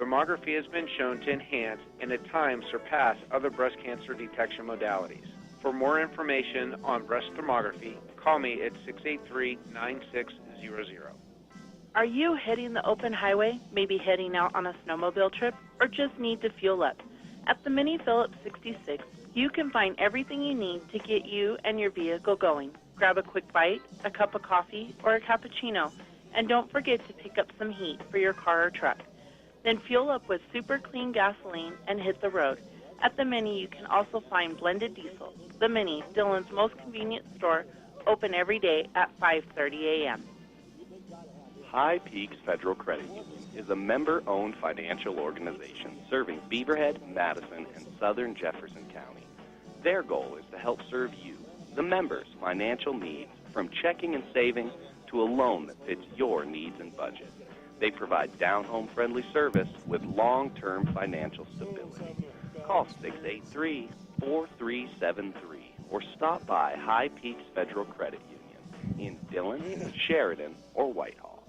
Thermography has been shown to enhance and at times surpass other breast cancer detection modalities. For more information on breast thermography, call me at 683-9600. Are you hitting the open highway, maybe heading out on a snowmobile trip, or just need to fuel up? At the Mini Phillips 66, you can find everything you need to get you and your vehicle going. Grab a quick bite, a cup of coffee, or a cappuccino, and don't forget to pick up some heat for your car or truck. Then fuel up with super clean gasoline and hit the road. At the Mini, you can also find blended diesel. The Mini, Dillon's most convenient store, open every day at 5:30 a.m. High Peaks Federal Credit Union is a member-owned financial organization serving Beaverhead, Madison, and southern Jefferson County. Their goal is to help serve you, the members' financial needs, from checking and savings to a loan that fits your needs and budget. They provide down-home friendly service with long-term financial stability. Call 683-4373 or stop by High Peaks Federal Credit Union in Dillon, Sheridan, or Whitehall.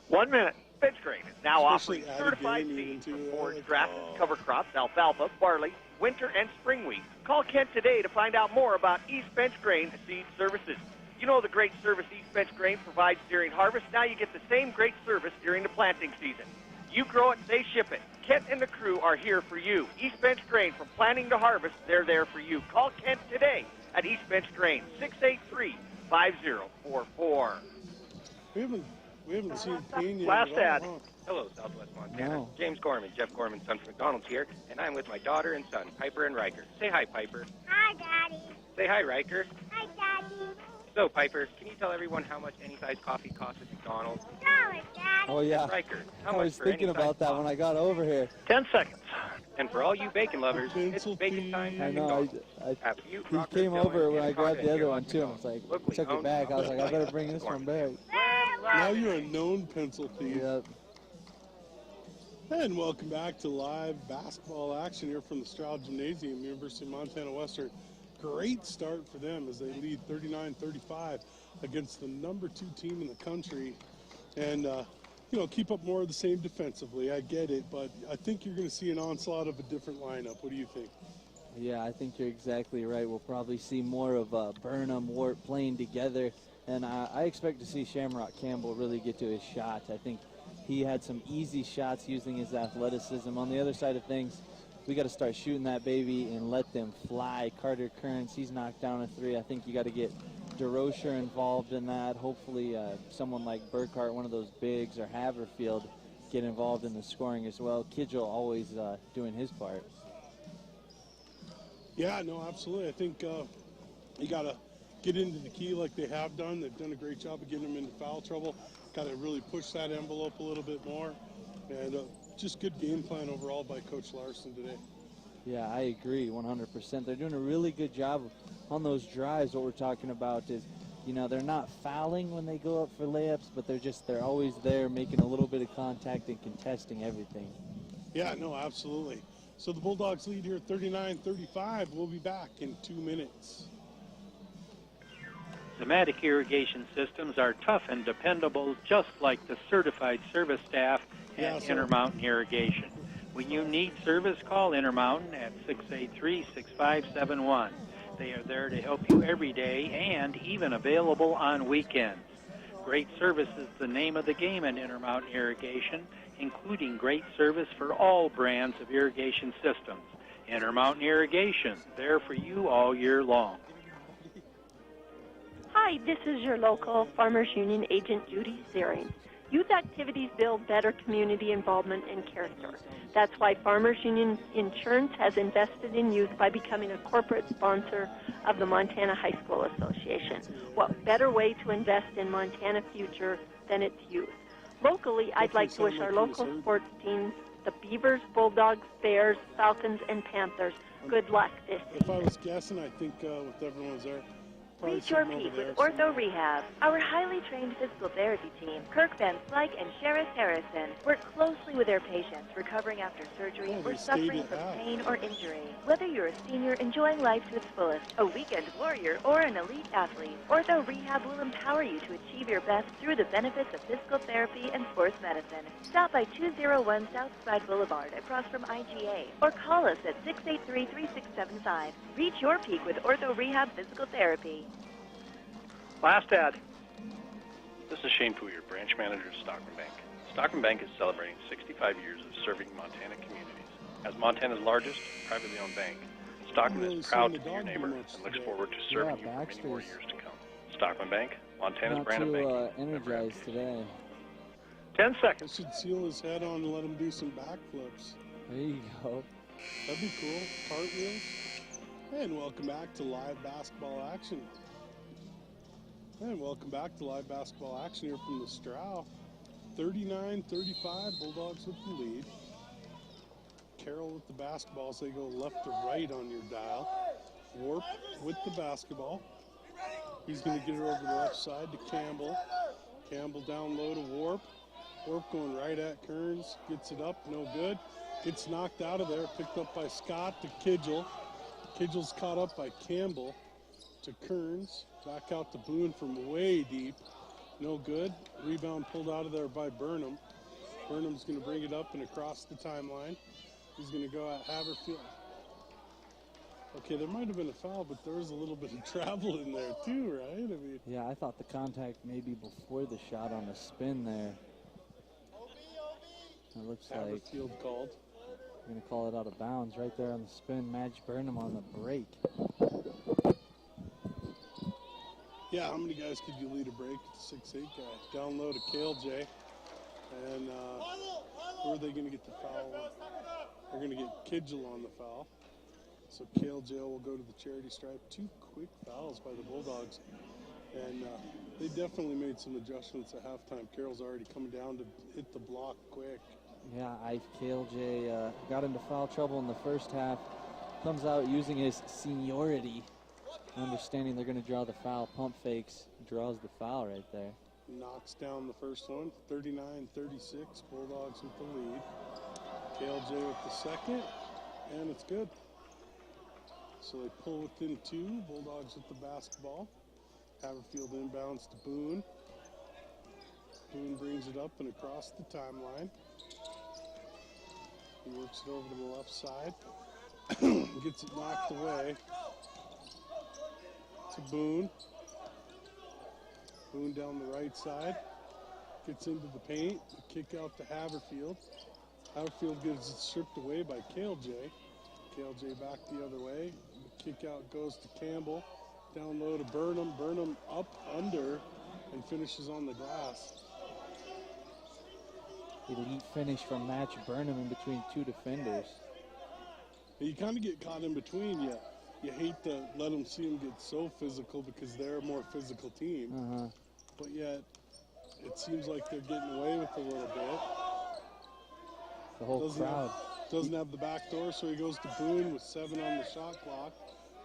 1 minute. Bench Grain is now Especially offering added certified gain seeds into, for forage like, grass, cover crops, alfalfa, barley, winter and spring wheat. Call Kent today to find out more about East Bench Grain seed services. You know the great service East Bench Grain provides during harvest. Now you get the same great service during the planting season. You grow it, they ship it. Kent and the crew are here for you. East Bench Grain, from planting to harvest, they're there for you. Call Kent today at East Bench Grain, 683-5044. We haven't seen Payne yet. Last ad. Hello, Southwest Montana. No. James Gorman, Jeff Gorman's son from McDonald's here, and I'm with my daughter and son, Piper and Riker. Say hi, Piper. Hi, Daddy. Say hi, Riker. Hi, Daddy. So, Piper, can you tell everyone how much any size coffee costs at McDonald's? $1, Daddy. Oh, yeah. Riker, how I much was for thinking any size about that when I got over here. 10 seconds. And for all you bacon lovers, it's bacon time I at know. McDonald's. He came over when I grabbed the other one, too. I was like, took it back. I was like, I better bring this one back. Now you're a known pencil thief. Yep. And welcome back to live basketball action here from the Straugh Gymnasium, University of Montana Western. Great start for them as they lead 39-35 against the number 2 team in the country. And, keep up more of the same defensively. I get it, but I think you're going to see an onslaught of a different lineup. What do you think? Yeah, I think you're exactly right. We'll probably see more of Burnham, Wart playing together. And I expect to see Shamrock Campbell really get to his shot. I think he had some easy shots using his athleticism. On the other side of things, we got to start shooting that baby and let them fly. Carter Kearns, he's knocked down a 3. I think you got to get DeRocher involved in that. Hopefully someone like Burkhart, one of those bigs, or Haverfield get involved in the scoring as well. Kidgel always doing his part. Yeah, no, absolutely. I think you got to get into the key like they have done. They've done a great job of getting them into foul trouble. Got to really push that envelope a little bit more. And just good game plan overall by Coach Larson today. Yeah, I agree 100%. They're doing a really good job on those drives. What we're talking about is, they're not fouling when they go up for layups, but they're always there making a little bit of contact and contesting everything. Yeah, no, absolutely. So the Bulldogs lead here 39-35. We'll be back in 2 minutes. Pneumatic irrigation systems are tough and dependable, just like the certified service staff at Intermountain Irrigation. When you need service, call Intermountain at 683-6571. They are there to help you every day and even available on weekends. Great service is the name of the game at Intermountain Irrigation, including great service for all brands of irrigation systems. Intermountain Irrigation, there for you all year long. Hi, this is your local Farmers Union agent, Judy Searing. Youth activities build better community involvement and character. That's why Farmers Union Insurance has invested in youth by becoming a corporate sponsor of the Montana High School Association. What better way to invest in Montana future than its youth? Locally, I'd like to wish our local sports teams, the Beavers, Bulldogs, Bears, Falcons, and Panthers, good luck this season. If I was guessing, I think with everyone's there, Reach your peak with Ortho Rehab. Our highly trained physical therapy team, Kirk Van Slyke and Sheriff Harrison, work closely with their patients recovering after surgery or suffering from pain or injury. Whether you're a senior enjoying life to its fullest, a weekend warrior, or an elite athlete, Ortho Rehab will empower you to achieve your best through the benefits of physical therapy and sports medicine. Stop by 201 Southside Boulevard across from IGA or call us at 683-3675. Reach your peak with Ortho Rehab Physical Therapy. Last ad. This is Shane Pooyer, branch manager of Stockman Bank. Stockman Bank is celebrating 65 years of serving Montana communities. As Montana's largest privately owned bank, Stockman is proud to be your neighbor and looks forward to serving you for many more years to come. Stockman Bank, Montana's brand of banking. Energized today. 10 seconds. I should seal his head on and let him do some backflips. There you go. That'd be cool. Cartwheels. And welcome back to live basketball action. And welcome back to live basketball action here from the Straugh. 39-35, Bulldogs with the lead. Carroll with the basketball, so they go left to right on your dial. Warp with the basketball. He's going to get it over the left side to Campbell. Campbell down low to Warp. Thorpe going right at Kearns. Gets it up, no good. Gets knocked out of there, picked up by Scott to Kidgel. Kidgel's caught up by Campbell to Kearns. Back out to Boone from way deep. No good. Rebound pulled out of there by Burnham. Burnham's going to bring it up and across the timeline. He's going to go at Haverfield. Okay, there might have been a foul, but there was a little bit of travel in there too, right? I mean, yeah, I thought the contact maybe before the shot on the spin there. It looks like Haverfield called. We're going to call it out of bounds right there on the spin. Madge Burnham on the break. Yeah, how many guys could you lead a break? It's a 6'8" guy. Down low to Kale J. And where are they going to get the foul on? They're going to get Kidgel on the foul. So Kale J will go to the charity stripe. 2 quick fouls by the Bulldogs. And they definitely made some adjustments at halftime. Carroll's already coming down to hit the block quick. Yeah, Kale J got into foul trouble in the first half. Comes out using his seniority. Understanding they're going to draw the foul, pump fakes, draws the foul right there. Knocks down the first one, 39-36, Bulldogs with the lead. Kale J with the second, and it's good. So they pull within 2, Bulldogs with the basketball. Haverfield inbounds to Boone. Boone brings it up and across the timeline. He works it over to the left side. Gets it knocked away. To Boone. Boone down the right side. Gets into the paint. The kick out to Haverfield. Haverfield gets it stripped away by Kale J. Kale J back the other way. The kick out goes to Campbell. Down low to Burnham. Burnham up under and finishes on the glass. Elite finish from Madge Burnham in between 2 defenders. You kind of get caught in between. You hate to let them see them get so physical because they're a more physical team. But yet, it seems like they're getting away with a little bit. The whole crowd. Doesn't have the back door, so he goes to Boone with 7 on the shot clock.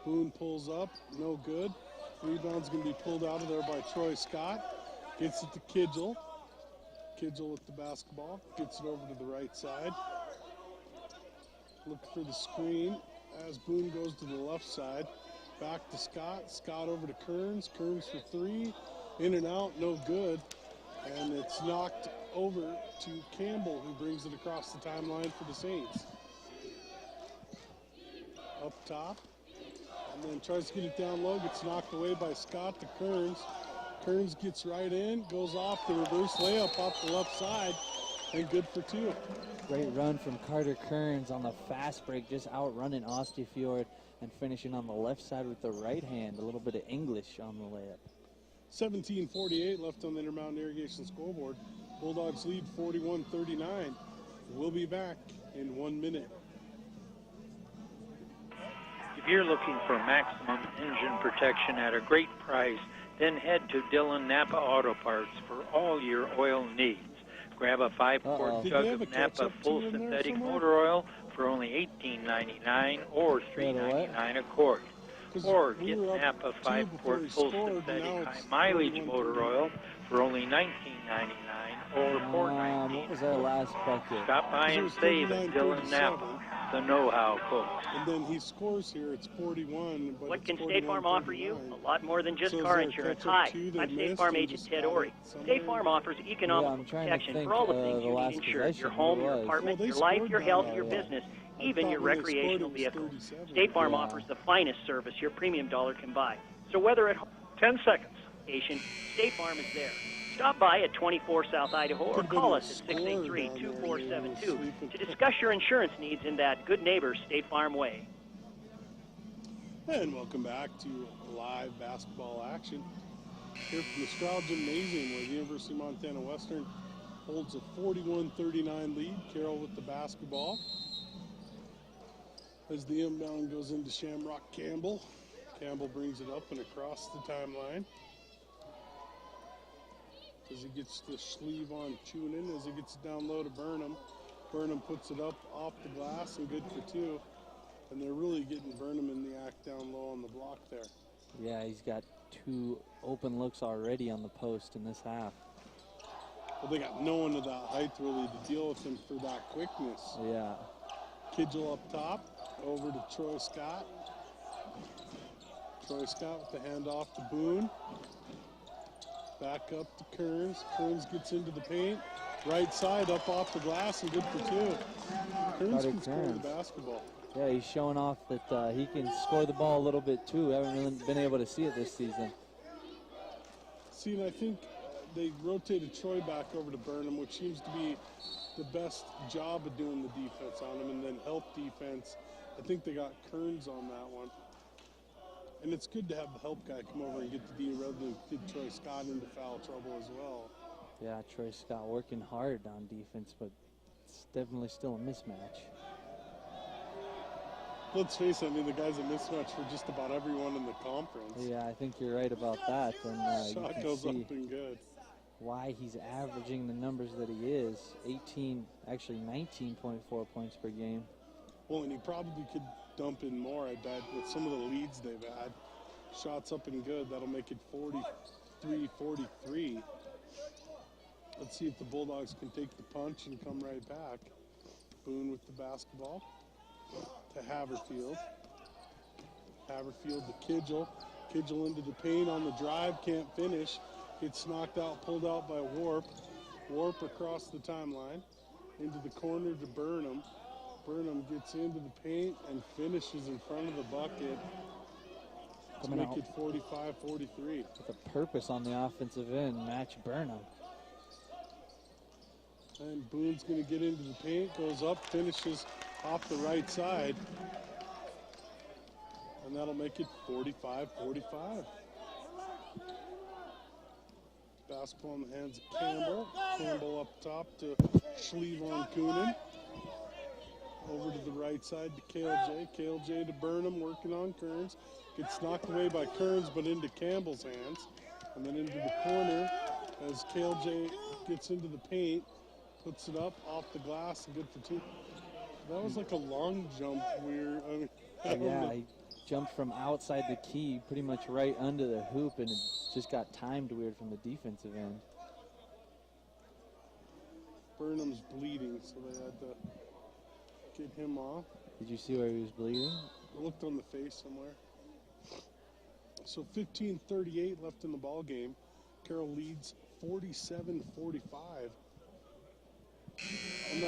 Boone pulls up, no good. Rebound's going to be pulled out of there by Troy Scott. Gets it to Kidgel. Kidgel with the basketball. Gets it over to the right side. Look for the screen as Boone goes to the left side. Back to Scott. Scott over to Kearns. Kearns for 3. In and out, no good. And it's knocked over to Campbell, who brings it across the timeline for the Saints. Up top. And then tries to get it down low. Gets knocked away by Scott to Kearns. Kearns gets right in. Goes off the reverse layup off the left side. And good for 2. Great run from Carter Kearns on the fast break, just outrunning Ostefjord and finishing on the left side with the right hand. A little bit of English on the layup. 17:48 left on the Intermountain Irrigation scoreboard. Bulldogs lead 41-39. We'll be back in 1 minute. If you're looking for maximum engine protection at a great price, then head to Dillon Napa Auto Parts for all your oil needs. Grab a 5-quart jug of Napa full synthetic motor oil for only $18.99 or $3.99 a quart. Or get Napa 5-quart full synthetic high mileage motor oil for only $19.99 or $4.99. What was our last bucket? Stop by and save at Dillon Napa, the know-how folks. And then he scores here. It's 41. But what it's can State Farm offer you? A lot more than just So is car there a insurance. catch-up Hi, two they I'm State missed Farm and agent just Ted got Ori. it somewhere? State Farm offers economical I'm trying to protection think, for all the the things you last need insured. possession, Your home, who your was? apartment, Well, they your life, scored your that health, one. your Yeah. business, I even thought your when they scored, recreational it was vehicle. 37. State Farm Yeah. offers the finest service your premium dollar can buy. So whether at home, 10 seconds, State Farm is there. Stop by at 24 South Idaho or Could've been call a us at score down there, 683-2472 sleeping. to discuss your insurance needs in that good neighbor State Farm way. And welcome back to live basketball action here from the Straugh Gymnasium, where the University of Montana Western holds a 41-39 lead. Carroll with the basketball. As the inbound goes into Shamrock Campbell. Campbell brings it up and across the timeline. As he gets the sleeve on Tunin, as he gets it down low to Burnham. Burnham puts it up off the glass and good for 2. And they're really getting Burnham in the act down low on the block there. Yeah, he's got 2 open looks already on the post in this half. Well, they got no one of that height really to deal with him for that quickness. Yeah. Kidgel up top, over to Troy Scott. Troy Scott with the handoff to Boone. Back up to Kearns. Kearns gets into the paint. Right side up off the glass and good for two. Kearns can score the basketball. Yeah, he's showing off that he can score the ball a little bit too. Haven't really been able to see it this season. See, and I think they rotated Troy back over to Burnham, which seems to be the best job of doing the defense on him, and then help defense. I think they got Kearns on that one. And it's good to have the help guy come over and get the D rather than get Troy Scott into foul trouble as well. Yeah, Troy Scott working hard on defense, but it's definitely still a mismatch. Let's face it, I mean, the guy's a mismatch for just about everyone in the conference. Yeah, I think you're right about that. And Shot you goes can up see and good. why he's averaging the numbers that he is. 19.4 points per game. Well, and he probably could dump in more, I bet, with some of the leads they've had. Shots up and good. That'll make it 43-43. Let's see if the Bulldogs can take the punch and come right back. Boone with the basketball to Haverfield. Haverfield to Kidgel. Kidgel into the paint on the drive, can't finish. Gets knocked out, pulled out by Warp. Warp across the timeline. Into the corner to Burnham. Burnham gets into the paint and finishes in front of the bucket to make it 45-43. With a purpose on the offensive end, match Burnham. And Boone's going to get into the paint, goes up, finishes off the right side. And that'll make it 45-45. Basketball in the hands of Campbell. Campbell up top to Schlevon Coonan. Over to the right side to KLJ. KLJ to Burnham, working on Kearns. Gets knocked away by Kearns, but into Campbell's hands. And then into the corner as KLJ gets into the paint. Puts it up off the glass and good for two. That was like a long jump weird. I mean, Yeah, he jumped from outside the key, pretty much right under the hoop, and it just got timed weird from the defensive end. Burnham's bleeding, so they had to get him off. Did you see where he was bleeding? I looked on the face somewhere. So 15:38 left in the ball game. Carroll leads 47-45. And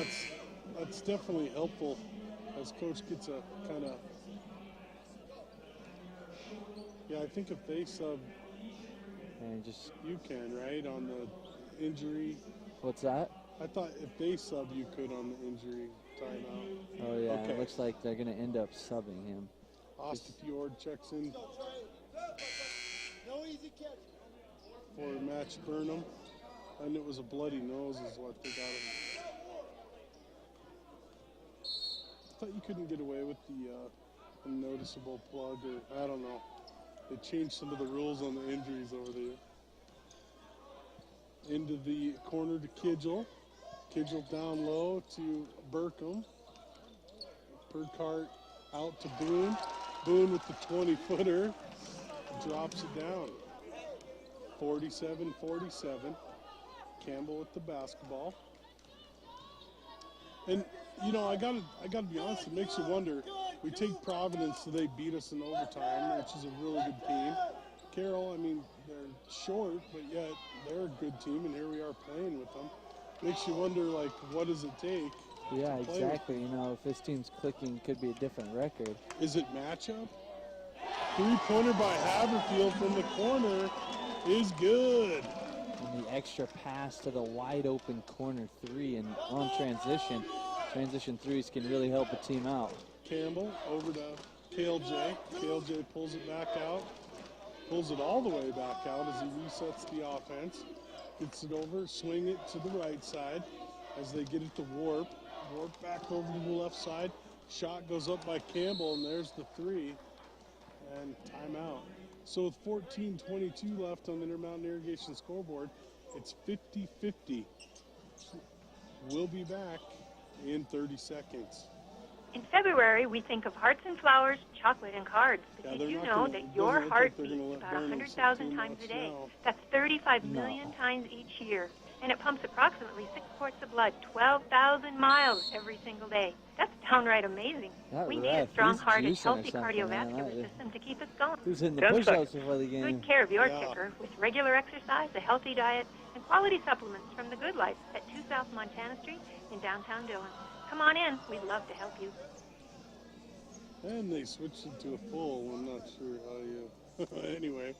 that's definitely helpful as coach gets a kind of, yeah, I think if they sub, and just you can, right, on the injury. What's that? I thought if they sub, you could on the injury timeout. Oh yeah, Okay. it looks like they're going to end up subbing him. Ostafjord checks in for match Burnham, and it was a bloody nose is what they got him. I thought you couldn't get away with the unnoticeable plug, or I don't know. They changed some of the rules on the injuries over there. Into the corner to Kidgel. Kidgel down low to Burkham. Burkhart out to Boone. Boone with the 20-footer. Drops it down. 47-47. Campbell with the basketball. And, you know, I gotta be honest, it makes you wonder. We take Providence, so they beat us in overtime, which is a really good team. Carroll, I mean, they're short, but yet they're a good team, and here we are playing with them. Makes you wonder, like, what does it take? Yeah, to play exactly. You know, if this team's clicking, it could be a different record. Is it matchup? Three-pointer by Haverfield from the corner is good. And the extra pass to the wide-open corner three, and on transition threes can really help a team out. Campbell over to KLJ. KLJ pulls it back out. Pulls it all the way back out as he resets the offense. Gets it over, swing it to the right side as they get it to Warp. Warp back over to the left side. Shot goes up by Campbell, and there's the three. And timeout. So with 14:22 left on the Intermountain Irrigation scoreboard, it's 50-50. We'll be back in 30 seconds. In February, we think of hearts and flowers, chocolate and cards. But Yeah, did you they're not know gonna- that your doesn't look heart like they're beats gonna let about Burnham 100,000 sit too times a much day? now. That's 35 million times each year. and it pumps approximately 6 quarts of blood 12,000 miles every single day. That's downright amazing. That We need ref, a strong he's heart and juicing or healthy something, man. cardiovascular system to keep us going. Who's hitting the 10 push-ups seconds. before the game? Good care of your kicker with regular exercise, a healthy diet, and quality supplements from The Good Life at 2 South Montana Street in downtown Dillon. Come on in. We'd love to help you. And they switched it to a full. I'm not sure how you... Anyway,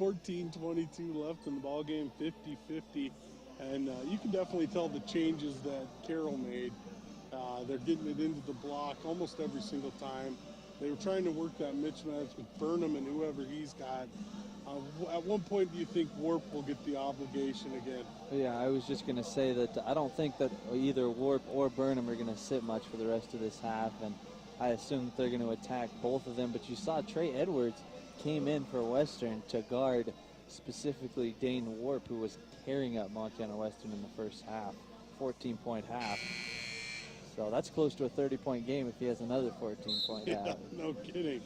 14:22 left in the ball game, 50-50. And you can definitely tell the changes that Carroll made. They're getting it into the block almost every single time. They were trying to work that mismatch with Burnham and whoever he's got. At one point, do you think Warp will get the obligation again? Yeah, I was just going to say that I don't think that either Warp or Burnham are going to sit much for the rest of this half, and I assume that they're going to attack both of them. But you saw Trey Edwards came in for Western to guard specifically Dane Warp, who was carrying up Montana Western in the first half, 14-point half. So that's close to a 30-point game if he has another 14-point Yeah, half. no kidding.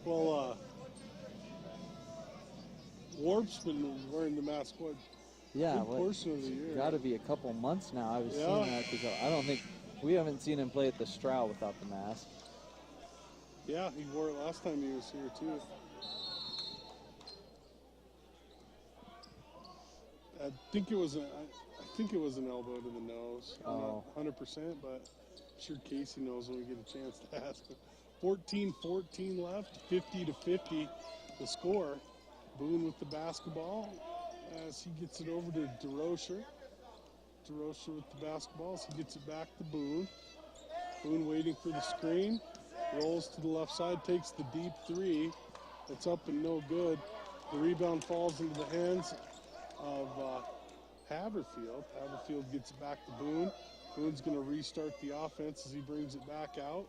Well, Warp's been wearing the mask, what, Yeah, good portion of the year. Got to be a couple months now. I was Yeah. seeing that because I don't think we haven't seen him play at the Straugh without the mask. Yeah, he wore it last time he was here, too. I think it was an elbow to the nose. I'm not 100%, but I'm sure Casey knows when we get a chance to ask him. 14-14 left, 50-50 the score. Boone with the basketball as he gets it over to DeRocher. DeRocher with the basketball as he gets it back to Boone. Boone waiting for the screen. Rolls to the left side, takes the deep three. It's up and no good. The rebound falls into the hands of Haverfield. Haverfield gets it back to Boone. Boone's going to restart the offense as he brings it back out.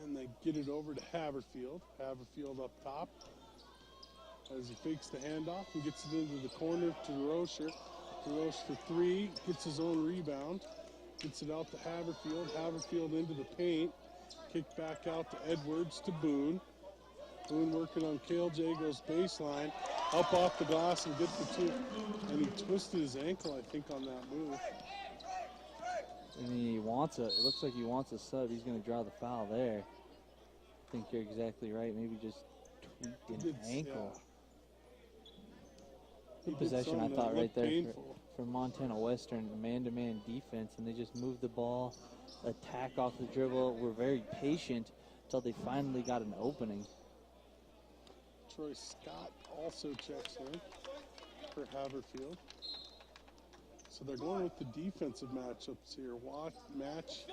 And they get it over to Haverfield. Haverfield up top as he fakes the handoff and gets it into the corner to DeRocher. DeRocher for three, gets his own rebound. Gets it out to Haverfield. Haverfield into the paint. Kick back out to Edwards to Boone. Boone working on KLJ, goes baseline. Up off the glass and gets the two. And he twisted his ankle, I think, on that move. And he wants it looks like he wants a sub. He's going to draw the foul there. I think you're exactly right. Maybe just tweaked an ankle. Yeah. Good possession, I thought, right there for Montana Western, man-to-man defense, and they just moved the ball, attack off the dribble. Were very patient until they finally got an opening. Troy Scott also checks in for Haverfield. So they're going with the defensive matchups here. Match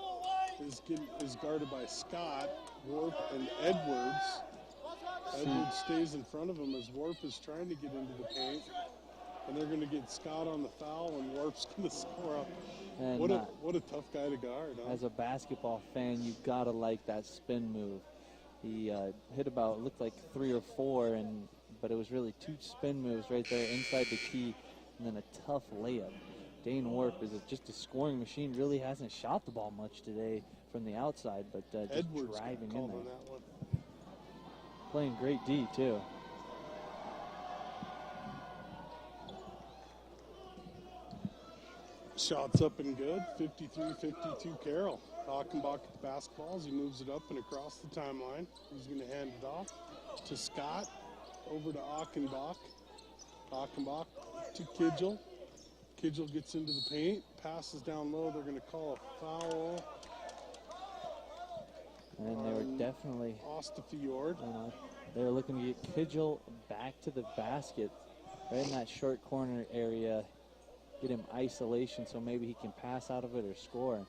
is guarded by Scott, Warp, and Edwards. Edwards stays in front of him as Warp is trying to get into the paint. And they're going to get Scott on the foul, and Warp's going to score up. And what a tough guy to guard. Huh? As a basketball fan, you got to like that spin move. He hit about, looked like 3 or 4, but it was really 2 spin moves right there inside the key, and then a tough layup. Dane Warp is just a scoring machine. Really hasn't shot the ball much today from the outside, but just Edwards driving in on there. that one. Playing great D, too. Shots up and good, 53-52 Carroll. Achenbach at the basketball as he moves it up and across the timeline. He's going to hand it off to Scott, over to Achenbach. Achenbach to Kidgel. Kidgel gets into the paint, passes down low. They're going to call a foul. And they were definitely Ostafjord. They were looking to get Kidgel back to the basket, right in that short corner area. Get him isolation so maybe he can pass out of it or score.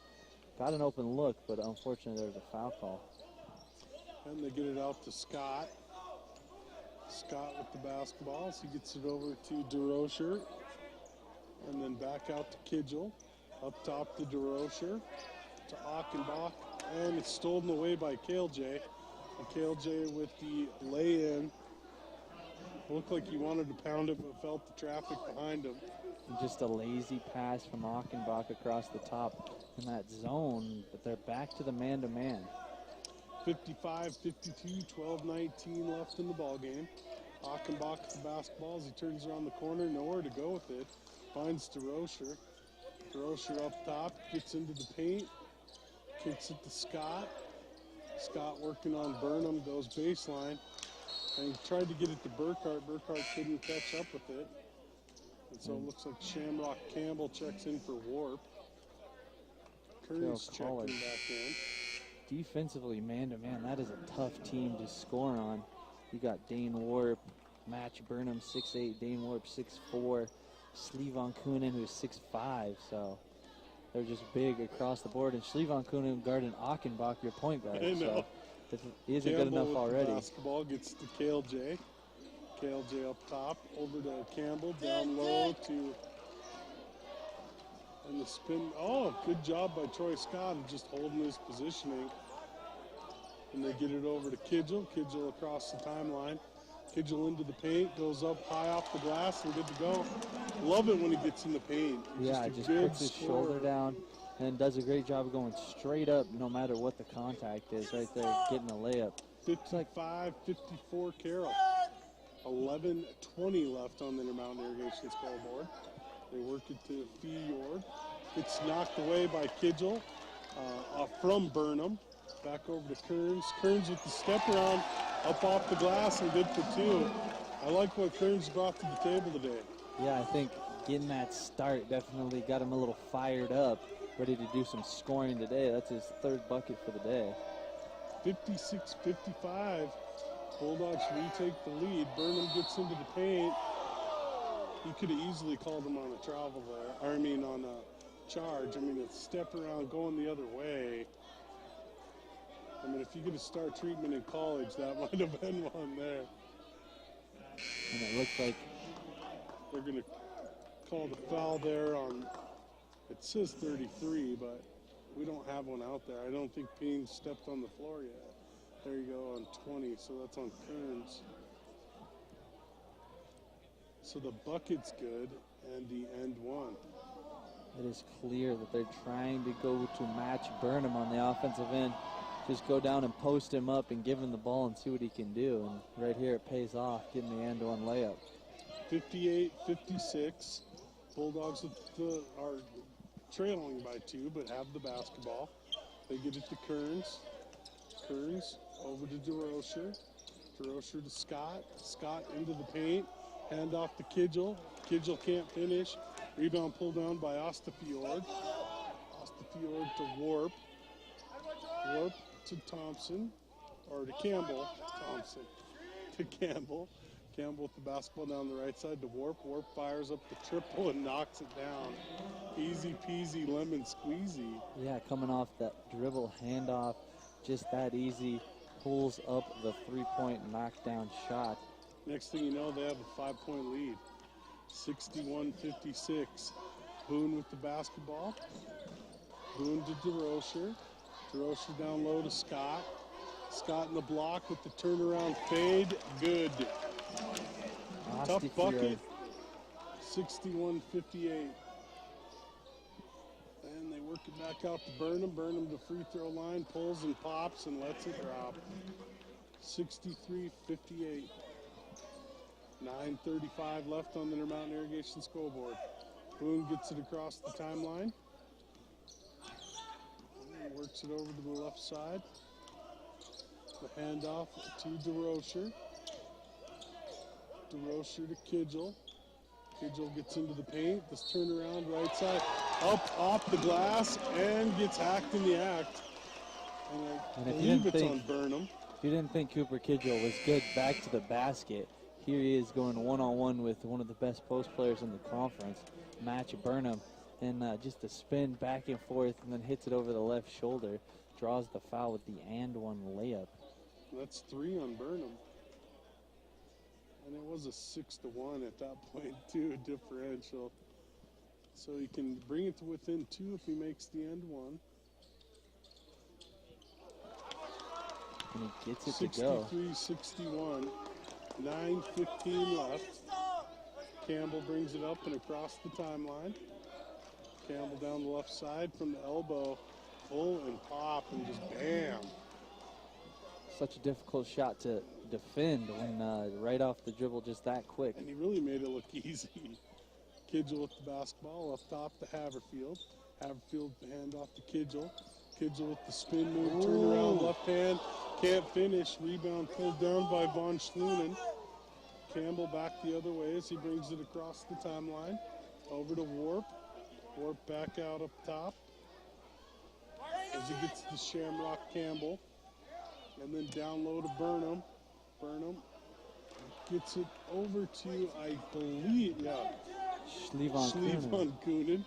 Got an open look, but unfortunately there was a foul call. And they get it out to Scott. Scott with the basketball, so he gets it over to DeRocher. And then back out to Kidgel. Up top to DeRocher, to Achenbach. And it's stolen away by KLJ. And KLJ with the lay-in. Looked like he wanted to pound it, but felt the traffic behind him. Just a lazy pass from Achenbach across the top in that zone, but they're back to the man-to-man. 55-52, 12-19 left in the ball game. Achenbach with the basketball as he turns around the corner, nowhere to go with it. Finds DeRocher. DeRocher up top, gets into the paint, kicks it to Scott. Scott working on Burnham, goes baseline, and tried to get it to Burkhart. Burkhart couldn't catch up with it. And so it looks like Shamrock Campbell checks in for Warp. Kearns checking back in. Defensively, man-to-man, that is a tough team to score on. You got Dane Warp, Match Burnham 6'8", Dane Warp 6'4", Slevon Kunin, who's 6'5", so they're just big across the board. And Slevon Kunin guarding Achenbach, your point guard. So if he isn't good enough already. Basketball gets to Kale J. Kale J up top, over to Campbell, down low to, and the spin. Oh, good job by Troy Scott of just holding his positioning. And they get it over to Kidgel. Kidgel across the timeline. Kidgel into the paint, goes up high off the glass and good to go. Love it when he gets in the paint. Yeah, just puts his shoulder down and does a great job of going straight up no matter what the contact is right there, getting a layup. 55-54 Carroll. 11:20 left on the Intermountain Irrigation scoreboard. They work it to Fjord. It's knocked away by Kidgel from Burnham. Back over to Kearns. Kearns with the step around, up off the glass and good for two. I like what Kearns brought to the table today. Yeah, I think getting that start definitely got him a little fired up, ready to do some scoring today. That's his third bucket for the day. 56-55. Bulldogs retake the lead. Burnham gets into the paint. He could have easily called him on a travel there. I mean, on a charge. I mean, a step around going the other way. I mean, if you get a star treatment in college, that might have been one there. And it looks like they're going to call the foul there on, it says 33, but we don't have one out there. I don't think Payne stepped on the floor yet. There you go on 20, so that's on Kearns. So the bucket's good, and the end one. It is clear that they're trying to go to match Burnham on the offensive end. Just go down and post him up and give him the ball and see what he can do. And right here it pays off, getting the end-one layup. 58-56. Bulldogs are trailing by 2, but have the basketball. They get it to Kearns. Kearns over to DeRocher. DeRocher to Scott. Scott into the paint. Hand off to Kidgel. Kidgel can't finish. Rebound pulled down by Ostafjord. Ostafjord to Warp. Warp to Thompson, or to Campbell. Thompson to Campbell. Campbell with the basketball down the right side to Warp. Warp fires up the triple and knocks it down. Easy peasy lemon squeezy. Yeah, coming off that dribble handoff, just that easy. Pulls up the three-point knockdown shot. Next thing you know, they have a 5-point lead. 61-56. Boone with the basketball. Boone to DeRocher. DeRocher down low to Scott. Scott in the block with the turnaround fade. Good. Tough bucket. 61-58. And they work it back out to Burnham. Burnham to free throw line. Pulls and pops and lets it drop. 63-58. 9:35 left on the Intermountain Irrigation scoreboard. Boone gets it across the timeline. Works it over to the left side. The handoff to DeRocher. DeRocher to Kidgel. Kidgel gets into the paint. This turnaround right side. Up off the glass and gets hacked in the act. And I believe it's on Burnham. If you didn't think Cooper Kidgel was good back to the basket, here he is going one-on-one with one of the best post players in the conference, Match Burnham. And just a spin back and forth and then hits it over the left shoulder. Draws the foul with the and-one layup. That's 3 on Burnham. And it was a 6-1 at that point, too, differential. So he can bring it to within 2 if he makes the end one. And he gets it to go. 63-61. 9:15 left. Campbell brings it up and across the timeline. Campbell down the left side from the elbow. Pull and pop and just bam. such a difficult shot to defend when right off the dribble just that quick. And he really made it look easy. Kidgel with the basketball up top to Haverfield. Haverfield hand off to Kidgel. Kidgel with the spin move, turn around left hand, can't finish. Rebound pulled down by Von Schlunen. Campbell back the other way as he brings it across the timeline. Over to Warp. Warp back out up top as he gets to Shamrock Campbell. And then down low to Burnham. Burnham gets it over to, I believe, Schlevon Kunin.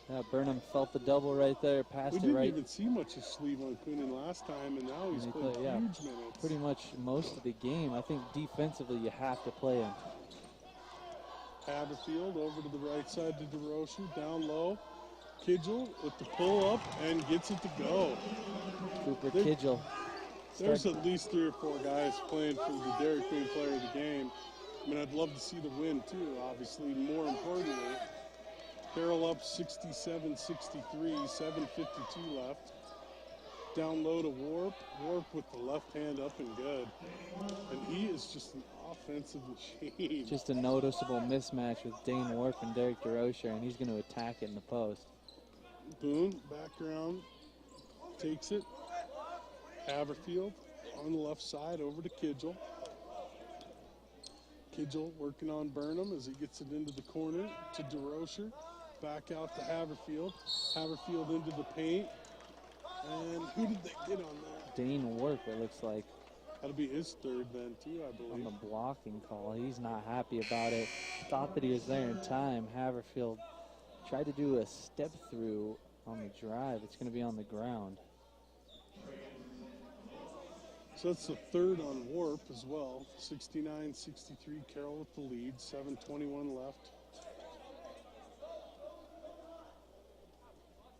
Yeah, Burnham felt the double right there, passed We it right. didn't even see much of Schlevon Kunin last time, and now he's played huge minutes. Pretty much most of the game. I think defensively you have to play him. Haverfield over to the right side to DeRocher, down low. Kidgel with the pull up and gets it to go. Cooper Kidgel. There's at least 3 or 4 guys playing for the Dairy Queen player of the game. I mean, I'd love to see the win too, obviously. More importantly, Carroll up 67-63, 7:52 left. Down low to Warp. Warp with the left hand up and good. And he is just an offensive machine. Just a noticeable mismatch with Dane Warp and Derek DeRocher, and he's going to attack it in the post. Boone, back around, takes it. Haverfield on the left side over to Kidgel. Kidgel working on Burnham as he gets it into the corner to DeRocher. Back out to Haverfield. Haverfield into the paint. And who did they get on that? Dane Warp, it looks like. That'll be his 3rd then too, I believe. On the blocking call. He's not happy about it. Thought that he was there in time. Haverfield tried to do a step through on the drive. It's going to be on the ground. So that's the 3rd on Warp as well. 69-63, Carroll with the lead. 7:21 left.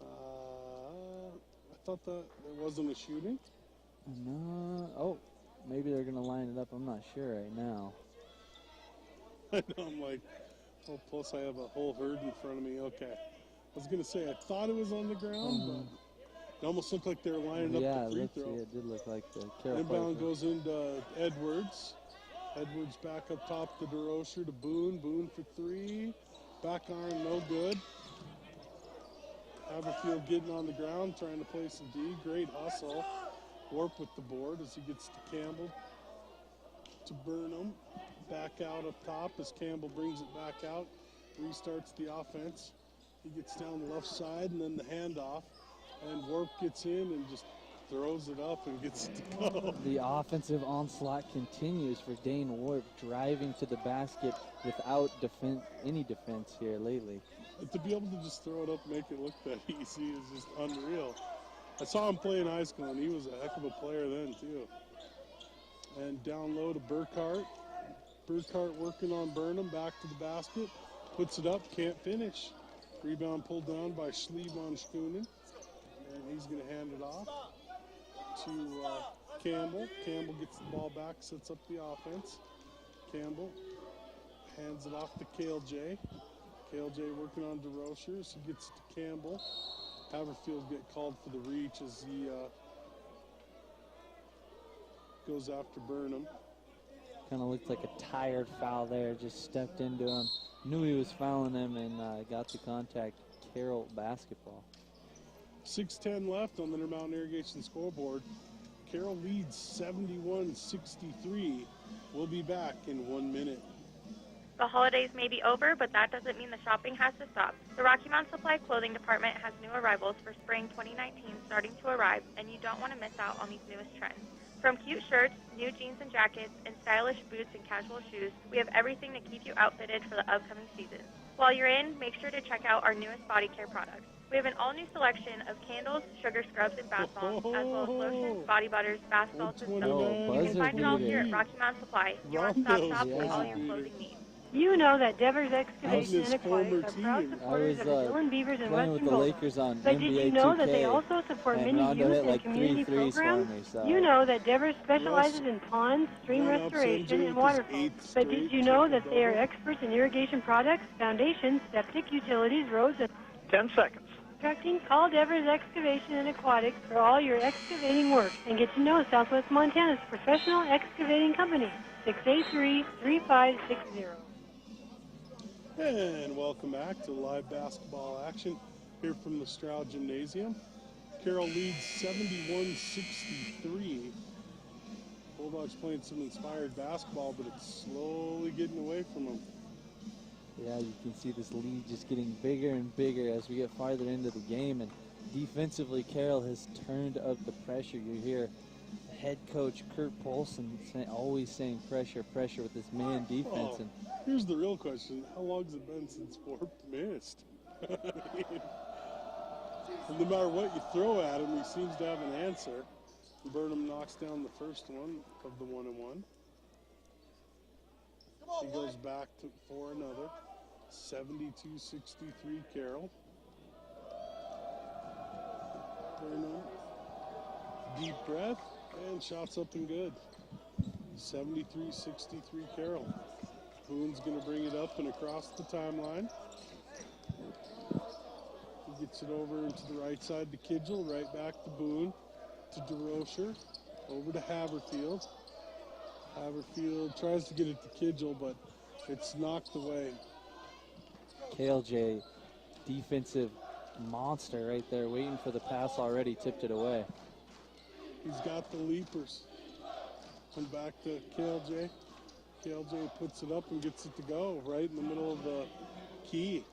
I thought that there wasn't a shooting. No. Oh, maybe they're going to line it up. I'm not sure right now. I know, I'm like, oh, plus I have a whole herd in front of me. Okay. I was going to say, I thought it was on the ground, but it almost looked like they were lining up the free throw. Yeah, it did look like the Carroll. Inbound goes into Edwards. Edwards back up top to DeRocher to Boone. Boone for 3. Back iron, no good. Haverfield getting on the ground, trying to play some D. Great hustle. Warp with the board as he gets to Campbell. To Burnham. Back out up top as Campbell brings it back out. Restarts the offense. He gets down the left side and then the handoff. And Warp gets in and just throws it up and gets it to go. The offensive onslaught continues for Dane Warp, driving to the basket without any defense here lately. And to be able to just throw it up and make it look that easy is just unreal. I saw him play in high school, and he was a heck of a player then, too. And down low to Burkhart. Burkhart working on Burnham, back to the basket. Puts it up, can't finish. Rebound pulled down by Schlevon Schoonen. And he's going to hand it off to Campbell. Campbell gets the ball back, sets up the offense. Campbell hands it off to KLJ. KLJ working on DeRocher, so he gets to Campbell. Haverfield get called for the reach as he goes after Burnham. Kind of looked like a tired foul there, just stepped into him. Knew he was fouling him and got the contact. Carroll basketball. 6:10 left on the Intermountain Irrigation scoreboard. Carroll leads 71-63. We'll be back in 1 minute. The holidays may be over, but that doesn't mean the shopping has to stop. The Rocky Mountain Supply Clothing Department has new arrivals for spring 2019 starting to arrive, and you don't want to miss out on these newest trends. From cute shirts, new jeans and jackets, and stylish boots and casual shoes, we have everything to keep you outfitted for the upcoming season. While you're in, make sure to check out our newest body care products. We have an all-new selection of candles, sugar scrubs, and bath bombs, as well as lotions, body butters, bath salts, and soaps. You can find it all here at Rocky Mountain Supply, your one-stop shop for all your clothing needs. You know that Devers Excavation and Aquatics are proud supporters of the Dillon Beavers and playing Western with the Bulldogs. Lakers on But NBA did you know 2K, that they also support and many Rondo youth hit and like 3 community threes for programs? me, so. You know that Devers specializes in ponds, stream restoration, and waterfalls. But did you know that they are experts in irrigation products, foundations, septic, utilities, roads, and... 10 seconds. contracting, call Devers Excavation and Aquatics for all your excavating work and get to know Southwest Montana's professional excavating company. 683-3560. And welcome back to live basketball action here from the Straugh Gymnasium. Carroll leads 71-63. Bulldogs playing some inspired basketball, but it's slowly getting away from them. Yeah, you can see this lead just getting bigger and bigger as we get farther into the game. And defensively, Carroll has turned up the pressure. You hear head coach Kurt Polson always saying pressure, pressure with this man defense. And here's the real question. How long has it been since Warp missed? And no matter what you throw at him, he seems to have an answer. Burnham knocks down the first one of the 1-and-1. He goes back for another. 72-63 Carroll. Burnham, deep breath, and shots up and good. 73-63 Carroll. Boone's going to bring it up and across the timeline. He gets it over into the right side to Kidgel, right back to Boone, to DeRocher, over to Haverfield. Haverfield tries to get it to Kidgel, but it's knocked away. KLJ, defensive monster right there, waiting for the pass already, tipped it away. He's got the leapers. Come back to KLJ. KLJ puts it up and gets it to go right in the middle of the key.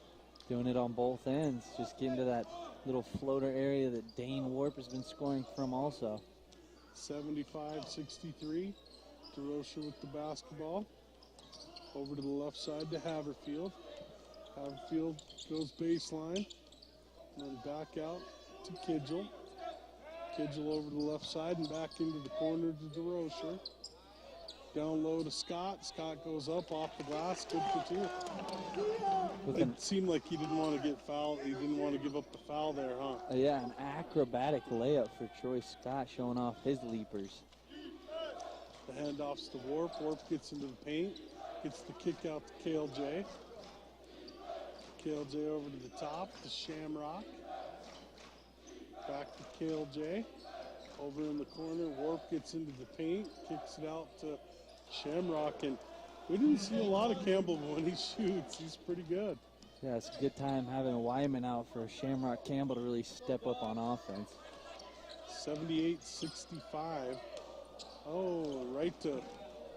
Doing it on both ends, just getting to that little floater area that Dane Warp has been scoring from also. 75-63. DeRocher with the basketball. Over to the left side to Haverfield. Haverfield goes baseline. And then back out to Kidgel. Kidgel over to the left side and back into the corner to DeRocher. Down low to Scott. Scott goes up off the glass. Good for two. It seemed like he didn't want to get fouled. He didn't want to give up the foul there, huh? Yeah, an acrobatic layup for Troy Scott, showing off his leapers. The handoff's to Warp. Warp gets into the paint. Gets the kick out to KLJ. KLJ over to the top to Shamrock. Back to KLJ. Over in the corner, Warp gets into the paint. Kicks it out to Shamrock. And we didn't see a lot of Campbell, but when he shoots, he's pretty good. Yeah, it's a good time having Wyman out for Shamrock Campbell to really step up on offense. 78-65. Oh, right to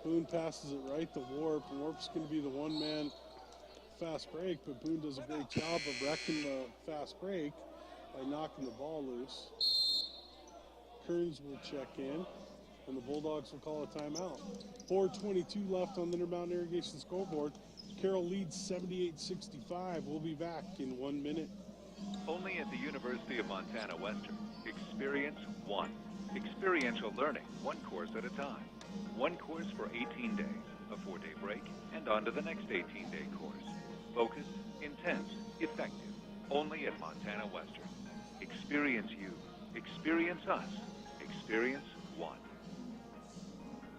Boone, passes it right to Warp. And Warp's going to be the one-man fast break, but Boone does a great job of wrecking the fast break by knocking the ball loose. Kearns will check in, and the Bulldogs will call a timeout. 4:22 left on the Intermountain Irrigation scoreboard. Carroll leads 78-65. We'll be back in 1 minute. Only at the University of Montana Western. Experience one. Experiential learning, one course at a time. One course for 18 days, a 4-day break, and on to the next 18-day course. Focused, intense, effective. Only at Montana Western. Experience you. Experience us. Experience one.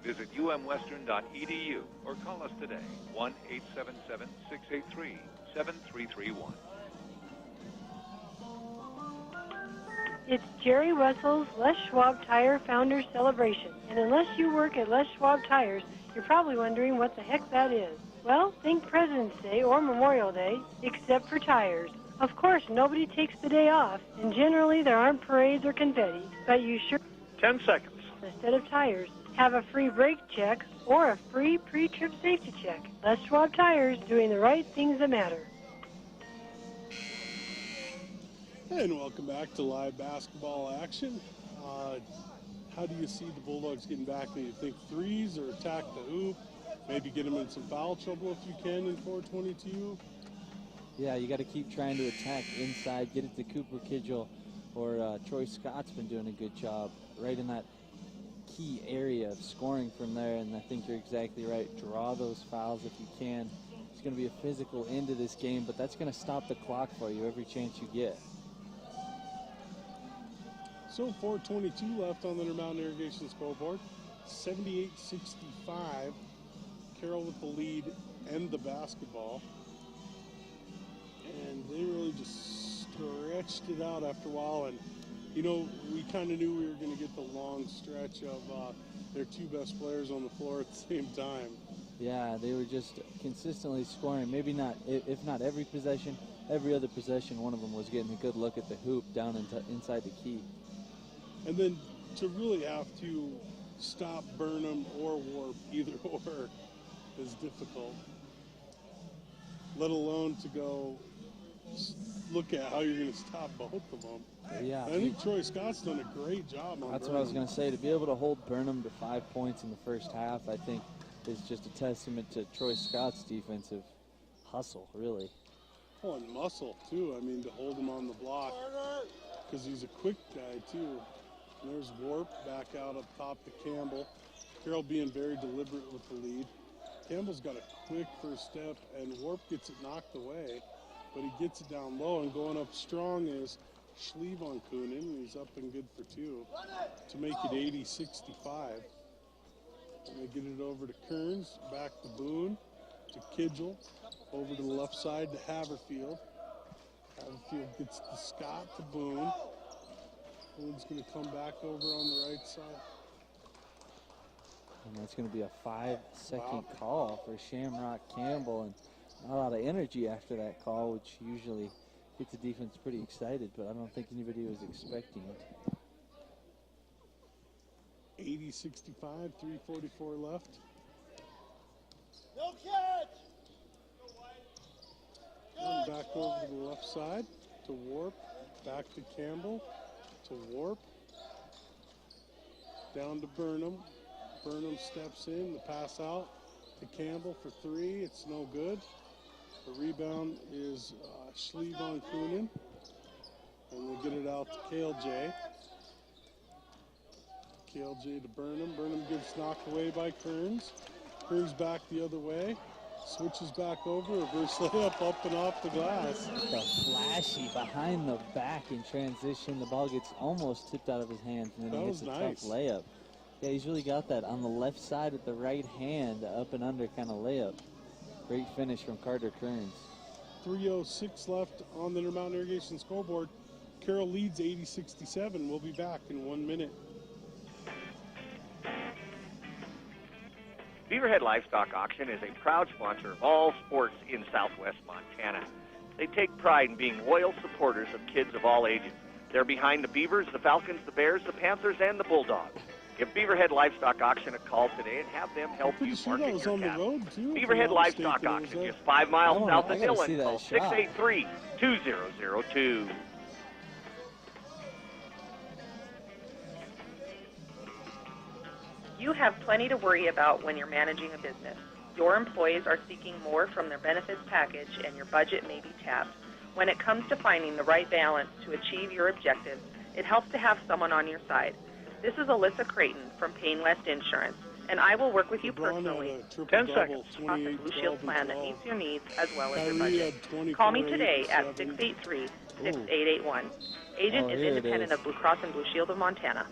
Visit umwestern.edu or call us today, 1-877-683-7331. It's Jerry Russell's Les Schwab Tire Founders Celebration. And unless you work at Les Schwab Tires, you're probably wondering what the heck that is. Well, think President's Day or Memorial Day, except for tires. Of course, nobody takes the day off, and generally there aren't parades or confetti, but you sure 10 seconds. Instead of tires, have a free brake check or a free pre-trip safety check. Les Schwab Tires, doing the right things that matter. And welcome back to live basketball action. How do you see the Bulldogs getting back? Do you think threes or attack the hoop? Maybe get them in some foul trouble if you can in 4:22? Yeah, you got to keep trying to attack inside, get it to Cooper Kidgel, or Troy Scott's been doing a good job right in that key area of scoring from there, and I think you're exactly right. Draw those fouls if you can. It's going to be a physical end to this game, but that's going to stop the clock for you every chance you get. So 4:22 left on the Intermountain Irrigation scoreboard. 78-65. Carroll with the lead and the basketball. And they really just stretched it out after a while, and you know, we kind of knew we were going to get the long stretch of their two best players on the floor at the same time. Yeah, they were just consistently scoring. Maybe not, if not every possession, every other possession, one of them was getting a good look at the hoop down inside the key. And then to really have to stop Burnham or Warp, either or, is difficult. Let alone to go look at how you're going to stop both of them. Yeah, I think Troy Scott's done a great job on That's Burnham. what I was going to say. To be able to hold Burnham to 5 points in the first half, I think is just a testament to Troy Scott's defensive hustle, really. Oh, and muscle, too. I mean, to hold him on the block, because he's a quick guy, too. And there's Warp back out up top to Campbell. Carroll being very deliberate with the lead. Campbell's got a quick first step, and Warp gets it knocked away, but he gets it down low, and going up strong is Schlieve on Kunin, and he's up and good for two to make it 80-65. And they get it over to Kearns, back to Boone, to Kidgel, over to the left side to Haverfield. Haverfield gets to Scott to Boone. Boone's going to come back over on the right side. And that's going to be a 5-second call for Shamrock Campbell, and not a lot of energy after that call, which usually gets the defense pretty excited, but I don't think anybody was expecting it. 80-65, 3:44 left. No catch! And back over to the left side to Warp, back to Campbell, to Warp, down to Burnham. Burnham steps in, the pass out to Campbell for three. It's no good. The rebound is Schlieve on Kunin, and they get it out to Kale J. Kale J to Burnham. Burnham gets knocked away by Kearns. Kearns back the other way. Switches back over, reverse layup up and off the glass. The flashy behind the back in transition. The ball gets almost tipped out of his hands, and then he hits a tough layup. Yeah, he's really got that on the left side with the right hand, up and under kind of layup. Great finish from Carter Kearns. 3:06 left on the Intermountain Irrigation scoreboard. Carroll leads 80-67. We'll be back in 1 minute. Beaverhead Livestock Auction is a proud sponsor of all sports in southwest Montana. They take pride in being loyal supporters of kids of all ages. They're behind the Beavers, the Falcons, the Bears, the Panthers, and the Bulldogs. Give Beaverhead Livestock Auction a call today and have them help you market your cattle. Beaverhead Livestock Auction, just 5 miles south of Dillon. Call 683-2002. You have plenty to worry about when you're managing a business. Your employees are seeking more from their benefits package, and your budget may be tapped. When it comes to finding the right balance to achieve your objectives, it helps to have someone on your side. This is Alyssa Creighton from Payne West Insurance, and I will work with you personally. 10 seconds. Offer Blue Shield plan that meets your needs as well as your budget. Call me today at 683-6881. Agent is independent of Blue Cross and Blue Shield of Montana.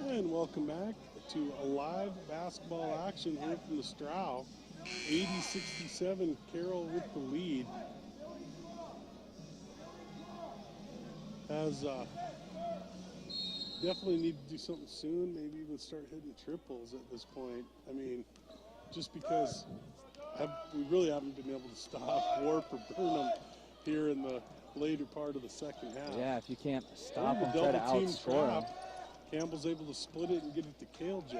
And welcome back to a live basketball action here from the Straugh. 80-67, Carroll with the lead. Has definitely need to do something soon, maybe even start hitting triples at this point. I mean, just because we really haven't been able to stop Warp or Burnham here in the later part of the second half. Yeah, if you can't stop them, try to outscore them. Campbell's able to split it and get it to Kale J.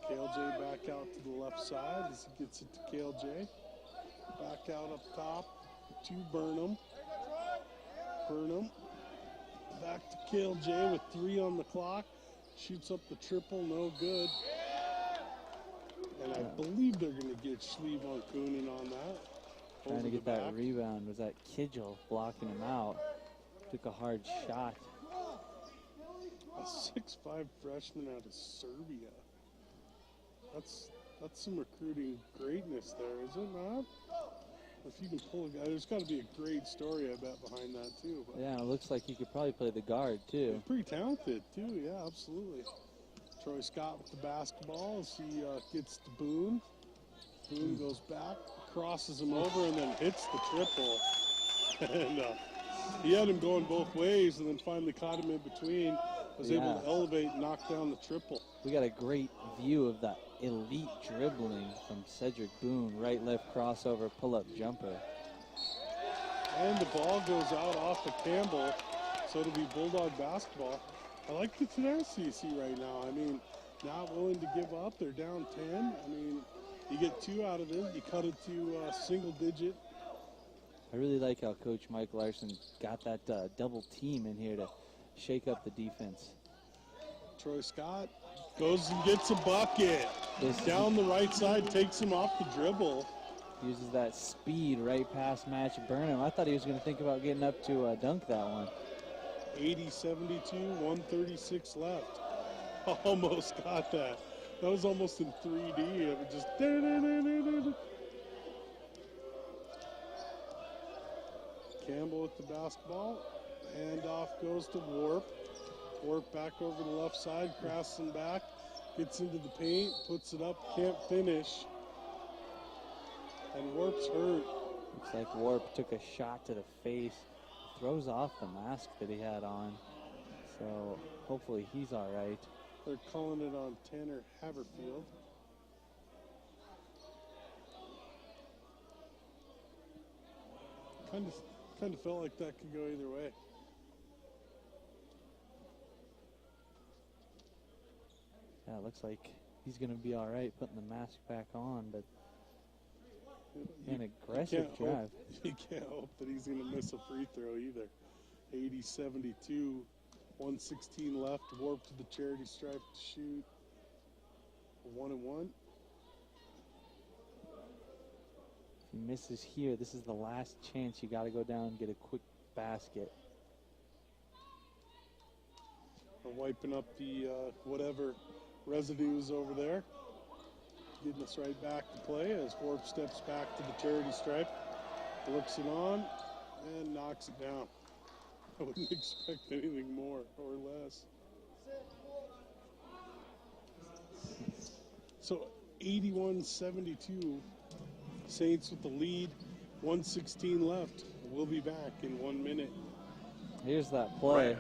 Kale J back out to the left side as he gets it to Kale J. Back out up top to Burnham. Burnham back to Kale J with 3 on the clock. Shoots up the triple, no good. And I believe they're going to get Schlieve on Kunin on that. Trying to get that rebound. Was that Kidgel blocking him out? Took a hard shot. A 6'5" freshman out of Serbia. That's some recruiting greatness there, is it not? If you can pull a guy, there's got to be a great story, I bet, behind that too. But yeah, it looks like he could probably play the guard too. Pretty talented too, yeah, absolutely. Troy Scott with the basketball as he gets to Boone. Boone goes back. crosses him over and then hits the triple. And he had him going both ways and then finally caught him in between. Was able to elevate and knock down the triple. We got a great view of that elite dribbling from Cedric Boone. Right, left crossover, pull-up jumper. And the ball goes out off of Campbell, so it'll be Bulldog basketball. I like the tenacity you see right now. I mean, not willing to give up. They're down 10. I mean, you get 2 out of it. You cut it to single digit. I really like how Coach Mike Larson got that double team in here to shake up the defense. Troy Scott goes and gets a bucket. Down the right side, takes him off the dribble. Uses that speed right past Match Burnham. I thought he was going to think about getting up to dunk that one. 80-72, 136 left. Almost got that. That was almost in 3D. It was just... Campbell with the basketball. Handoff goes to Warp. Warp back over the left side, crosses him back, gets into the paint, puts it up, can't finish. And Warp's hurt. Looks like Warp took a shot to the face, throws off the mask that he had on. So hopefully he's all right. They're calling it on Tanner Haverfield. Kind of felt like that could go either way. Yeah, it looks like he's going to be all right putting the mask back on, but an aggressive drive. You can't hope that he's going to miss a free throw either. 80-72, 116 left. Warp to the charity stripe to shoot. 1-1. If he misses here, this is the last chance. You got to go down and get a quick basket. We're wiping up the whatever residues over there. Getting us right back to play as Warp steps back to the charity stripe. Looks it on and knocks it down. I wouldn't expect anything more or less. So 81-72, Saints with the lead, 116 left. We'll be back in 1 minute. Here's that play.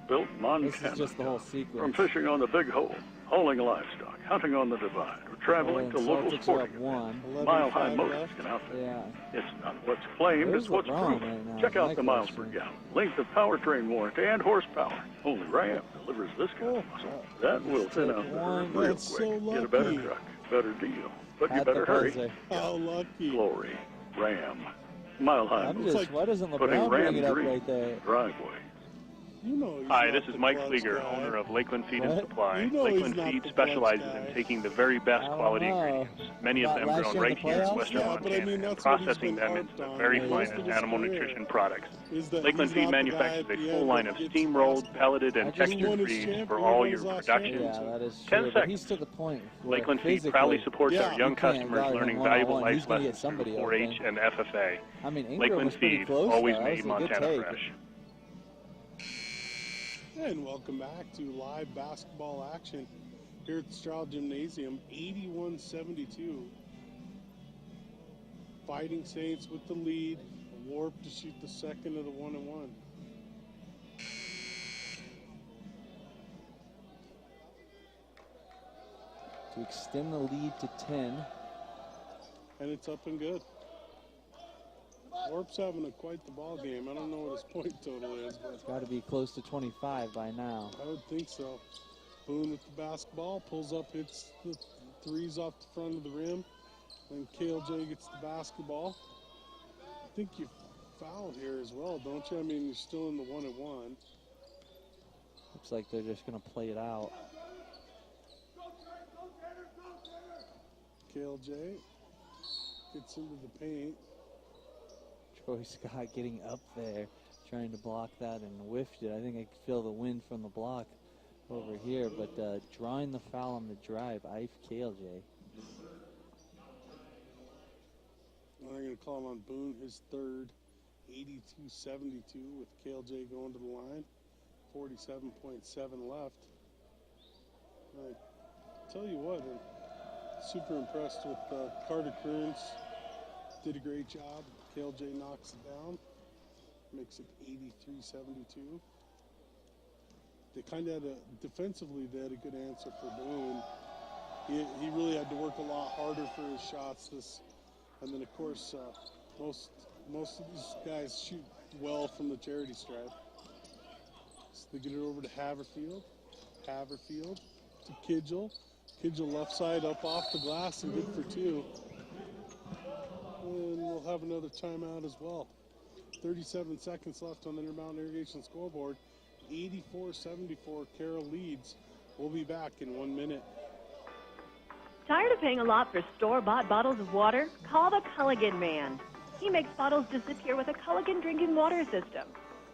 Built Montana. This is just the whole sequence. From fishing on the Big Hole, hauling livestock, hunting on the Divide, or traveling to local sporting events. Mile High Motors can out there. Yeah. It's not what's claimed, it's what's proven. Right Check out the miles per gallon, length of powertrain warranty, and horsepower. Only Ram delivers this kind of muscle. That will thin out the herd real quick. So Get a better truck, better deal. But you better hurry. How lucky. Glory, Ram, Mile High Motors. Why doesn't Putting LeBron Ram bring it up dreams right there? driveway. You know Hi, this is Mike Flieger, owner of Lakeland Feed and Supply. You know Lakeland he's not Feed the specializes clutch guy. in taking the very best quality ingredients, many of them grown right here in western Montana, and processing them into the very finest animal nutrition products. Lakeland Feed manufactures a full line of steam-rolled, pelleted, and textured feeds for all your production. Yeah, that is 10 true. But seconds. he's to the point. Lakeland Feed proudly supports our young customers learning valuable life lessons through 4-H and FFA. I mean, Ingram Lakeland was pretty Feed, close always there. made That was a good Montana take. fresh. And welcome back to live basketball action here at the Straugh Gymnasium. 81-72. Fighting Saints with the lead. Warp to shoot the second of the 1-and-1. To extend the lead to 10. And it's up and good. Warp's having quite the ball game. I don't know what his point total is, but It's got to be close to 25 by now. I would think so. Boone with the basketball, pulls up, hits the threes off the front of the rim. Then KLJ gets the basketball. I think you fouled here as well, don't you? I mean, you're still in the 1-and-1. Looks like they're just going to play it out. KLJ gets into the paint. Troy Scott getting up there, trying to block that and whiffed it. I think I could feel the wind from the block over here, but drawing the foul on the drive, Ife KLJ. They're going to call him on Boone, his third, 82-72 with KLJ going to the line. 47.7 left. I tell you what, I'm super impressed with Carter Kearns did a great job. KLJ knocks it down. Makes it 83-72. They kind of had defensively, they had a good answer for Boone. He really had to work a lot harder for his shots. And then, of course, most of these guys shoot well from the charity stripe. So they get it over to Haverfield. Haverfield to Kidgel. Kidgel left side up off the glass and good for two. And we'll have another timeout as well. 37 seconds left on the Intermountain Irrigation scoreboard. 84-74, Carroll leads. We'll be back in 1 minute. Tired of paying a lot for store-bought bottles of water? Call the Culligan Man. He makes bottles disappear with a Culligan drinking water system.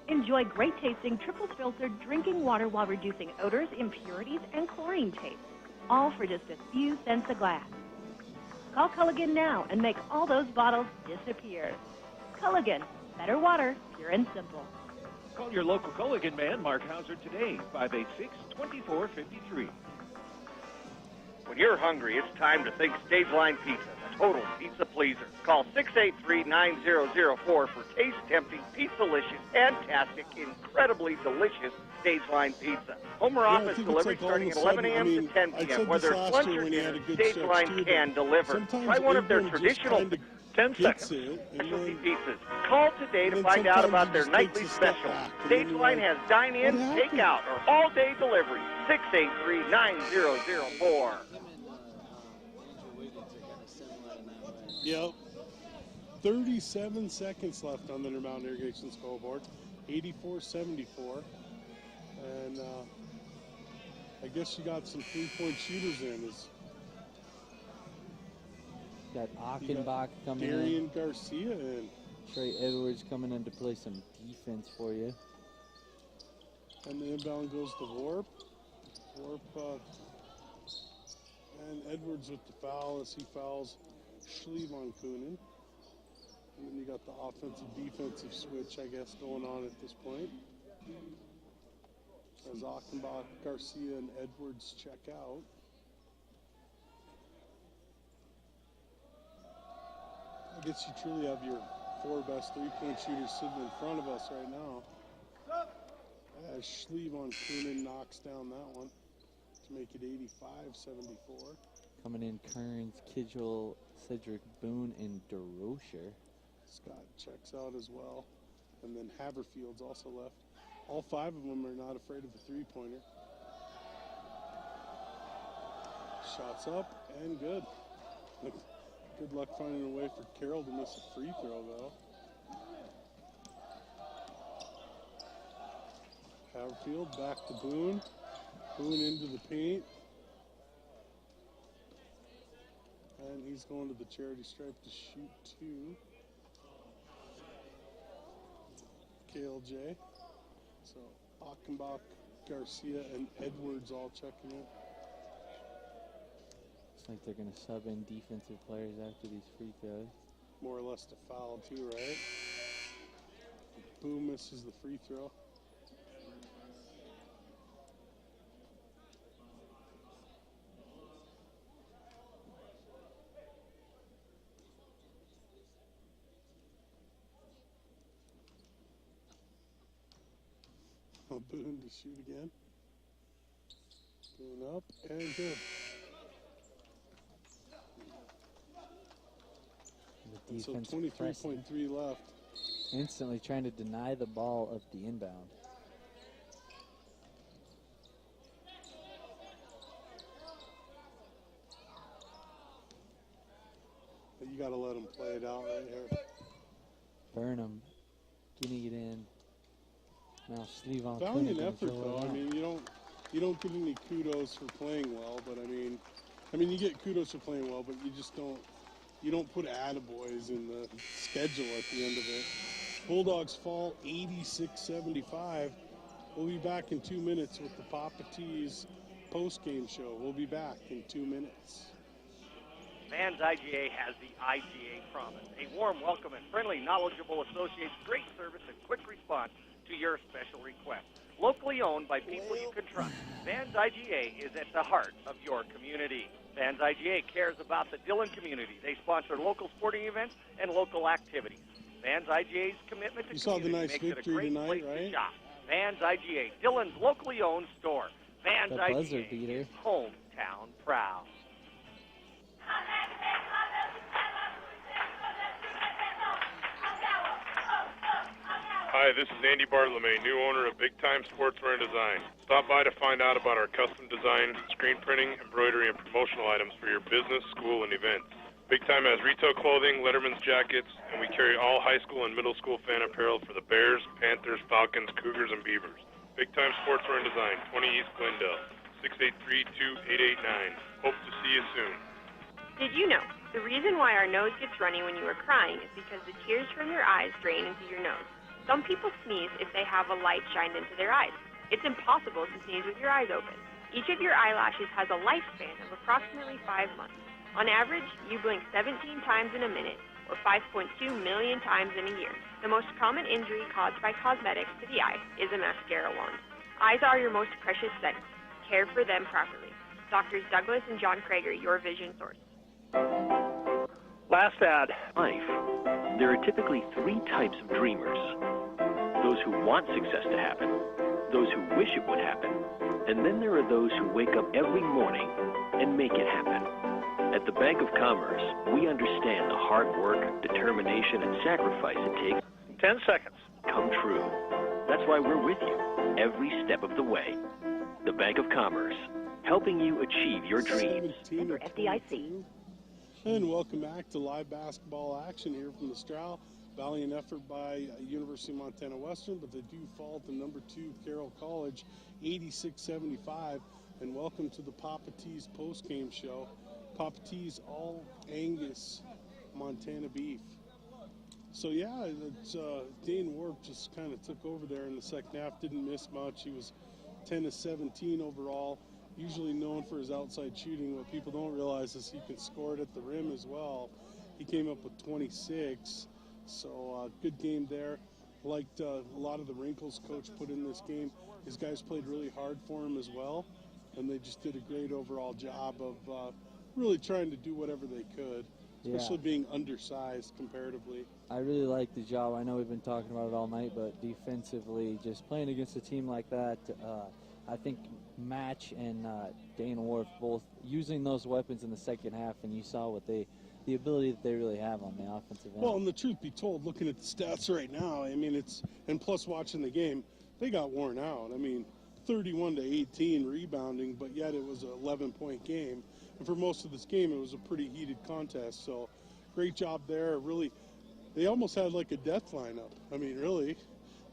Enjoy great-tasting, triple-filtered drinking water while reducing odors, impurities, and chlorine taste. All for just a few cents a glass. Call Culligan now and make all those bottles disappear. Culligan, better water, pure and simple. Call your local Culligan man, Mark Hauser, today, 586-2453. When you're hungry, it's time to think Stage Line Pizza, the total pizza pleaser. Call 683-9004 for taste-tempting, pizza-licious, fantastic, incredibly delicious Stage Line Pizza. Home or office delivery starting at 11 a.m. to 10 p.m. Whether it's lunch or dinner, Stage Line can deliver. Try one of their traditional 10 seconds specialty pizzas. Call today to find out about their nightly special. Stage Line has dine-in, take-out, or all-day delivery. 683-9004. Yep. 37 seconds left on the Intermountain Irrigation scoreboard. 84-74. And I guess you got some three-point shooters in. Got Achenbach coming in. Darian Garcia in. Trey Edwards coming in to play some defense for you. And the inbound goes to Warp. Warp and Edwards with the foul as he fouls Schliemann Kunin. And then you got the offensive-defensive switch, I guess, going on at this point. As Achenbach, Garcia, and Edwards check out. I guess you truly have your four best three-point shooters sitting in front of us right now. As Schliemann Kunin knocks down that one to make it 85-74. Coming in, Kearns, Kidgel, Cedric Boone, and DeRocher. Scott checks out as well. And then Haverfield's also left. All five of them are not afraid of a three-pointer. Shots up and good. Good luck finding a way for Carroll to miss a free throw, though. Haverfield back to Boone. Boone into the paint. And he's going to the charity stripe to shoot two. KLJ. So Achenbach, Garcia, and Edwards all checking in. Looks like they're going to sub in defensive players after these free throws. More or less to foul too, right? Boone misses the free throw. Boone to shoot again. Boone up and good. The So defense 23.3 left. Instantly trying to deny the ball of the inbound. But you got to let them play it out right here. Burnham getting it in. Now Slevon Valiant effort though. I mean, you don't get any kudos for playing well, but I mean you get kudos for playing well, but you just don't put attaboys in the schedule at the end of it. Bulldogs fall 86-75. We'll be back in 2 minutes with the Papa T's post-game show. We'll be back in 2 minutes. Vans IGA has the IGA promise. A warm welcome and friendly, knowledgeable associates, great service, and quick response to your special request. locally owned by people you can trust. Vans IGA is at the heart of your community. Vans IGA cares about the Dillon community. They sponsor local sporting events and local activities. Vans IGA's commitment to You saw the community nice makes it a victory great tonight, place right? to shop. Vans IGA, Dillon's locally owned store. Vans The buzzer IGA, beater. hometown proud. Hi, this is Andy Bartolome, new owner of Big Time Sportswear and Design. Stop by to find out about our custom design, screen printing, embroidery, and promotional items for your business, school, and events. Big Time has retail clothing, Letterman's jackets, and we carry all high school and middle school fan apparel for the Bears, Panthers, Falcons, Cougars, and Beavers. Big Time Sportswear and Design, 20 East Glendale, 683-2889. Hope to see you soon. Did you know the reason why our nose gets runny when you are crying is because the tears from your eyes drain into your nose? Some people sneeze if they have a light shined into their eyes. It's impossible to sneeze with your eyes open. Each of your eyelashes has a lifespan of approximately 5 months. On average, you blink 17 times in a minute, or 5.2 million times in a year. The most common injury caused by cosmetics to the eye is a mascara wand. Eyes are your most precious sense. Care for them properly. Doctors Douglas and John Krager, your vision source. Last ad. Life. There are typically 3 types of dreamers. Those who want success to happen, those who wish it would happen, and then there are those who wake up every morning and make it happen. At the Bank of Commerce, we understand the hard work, determination, and sacrifice it takes 10 seconds. Come true. That's why we're with you every step of the way. The Bank of Commerce, helping you achieve your dreams. Member FDIC. And welcome back to live basketball action here from the Straugh. Valiant effort by University of Montana Western, but they do fall to number 2 Carroll College, 86-75. And welcome to the Papa T's post-game show. Papa T's all Angus Montana beef. So yeah, it's, Dane Warp just kind of took over there in the second half. Didn't miss much. He was 10-17 overall. Usually known for his outside shooting. What people don't realize is he can score it at the rim as well. He came up with 26. So good game there. Liked a lot of the wrinkles coach put in this game. His guys played really hard for him as well, and they just did a great overall job of really trying to do whatever they could, especially being undersized comparatively. I really like the job. I know we've been talking about it all night, but defensively, just playing against a team like that, I think Match and Dane Wharf both using those weapons in the second half, and you saw what the ability that they really have on the offensive end. Well, and the truth be told, looking at the stats right now, I mean, and plus watching the game, they got worn out. I mean, 31-18 rebounding, but yet it was an 11-point game. And for most of this game, it was a pretty heated contest. So great job there. Really, they almost had like a death lineup. I mean, really,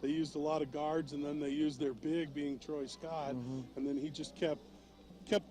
they used a lot of guards, and then they used their big being Troy Scott, and then he just kept them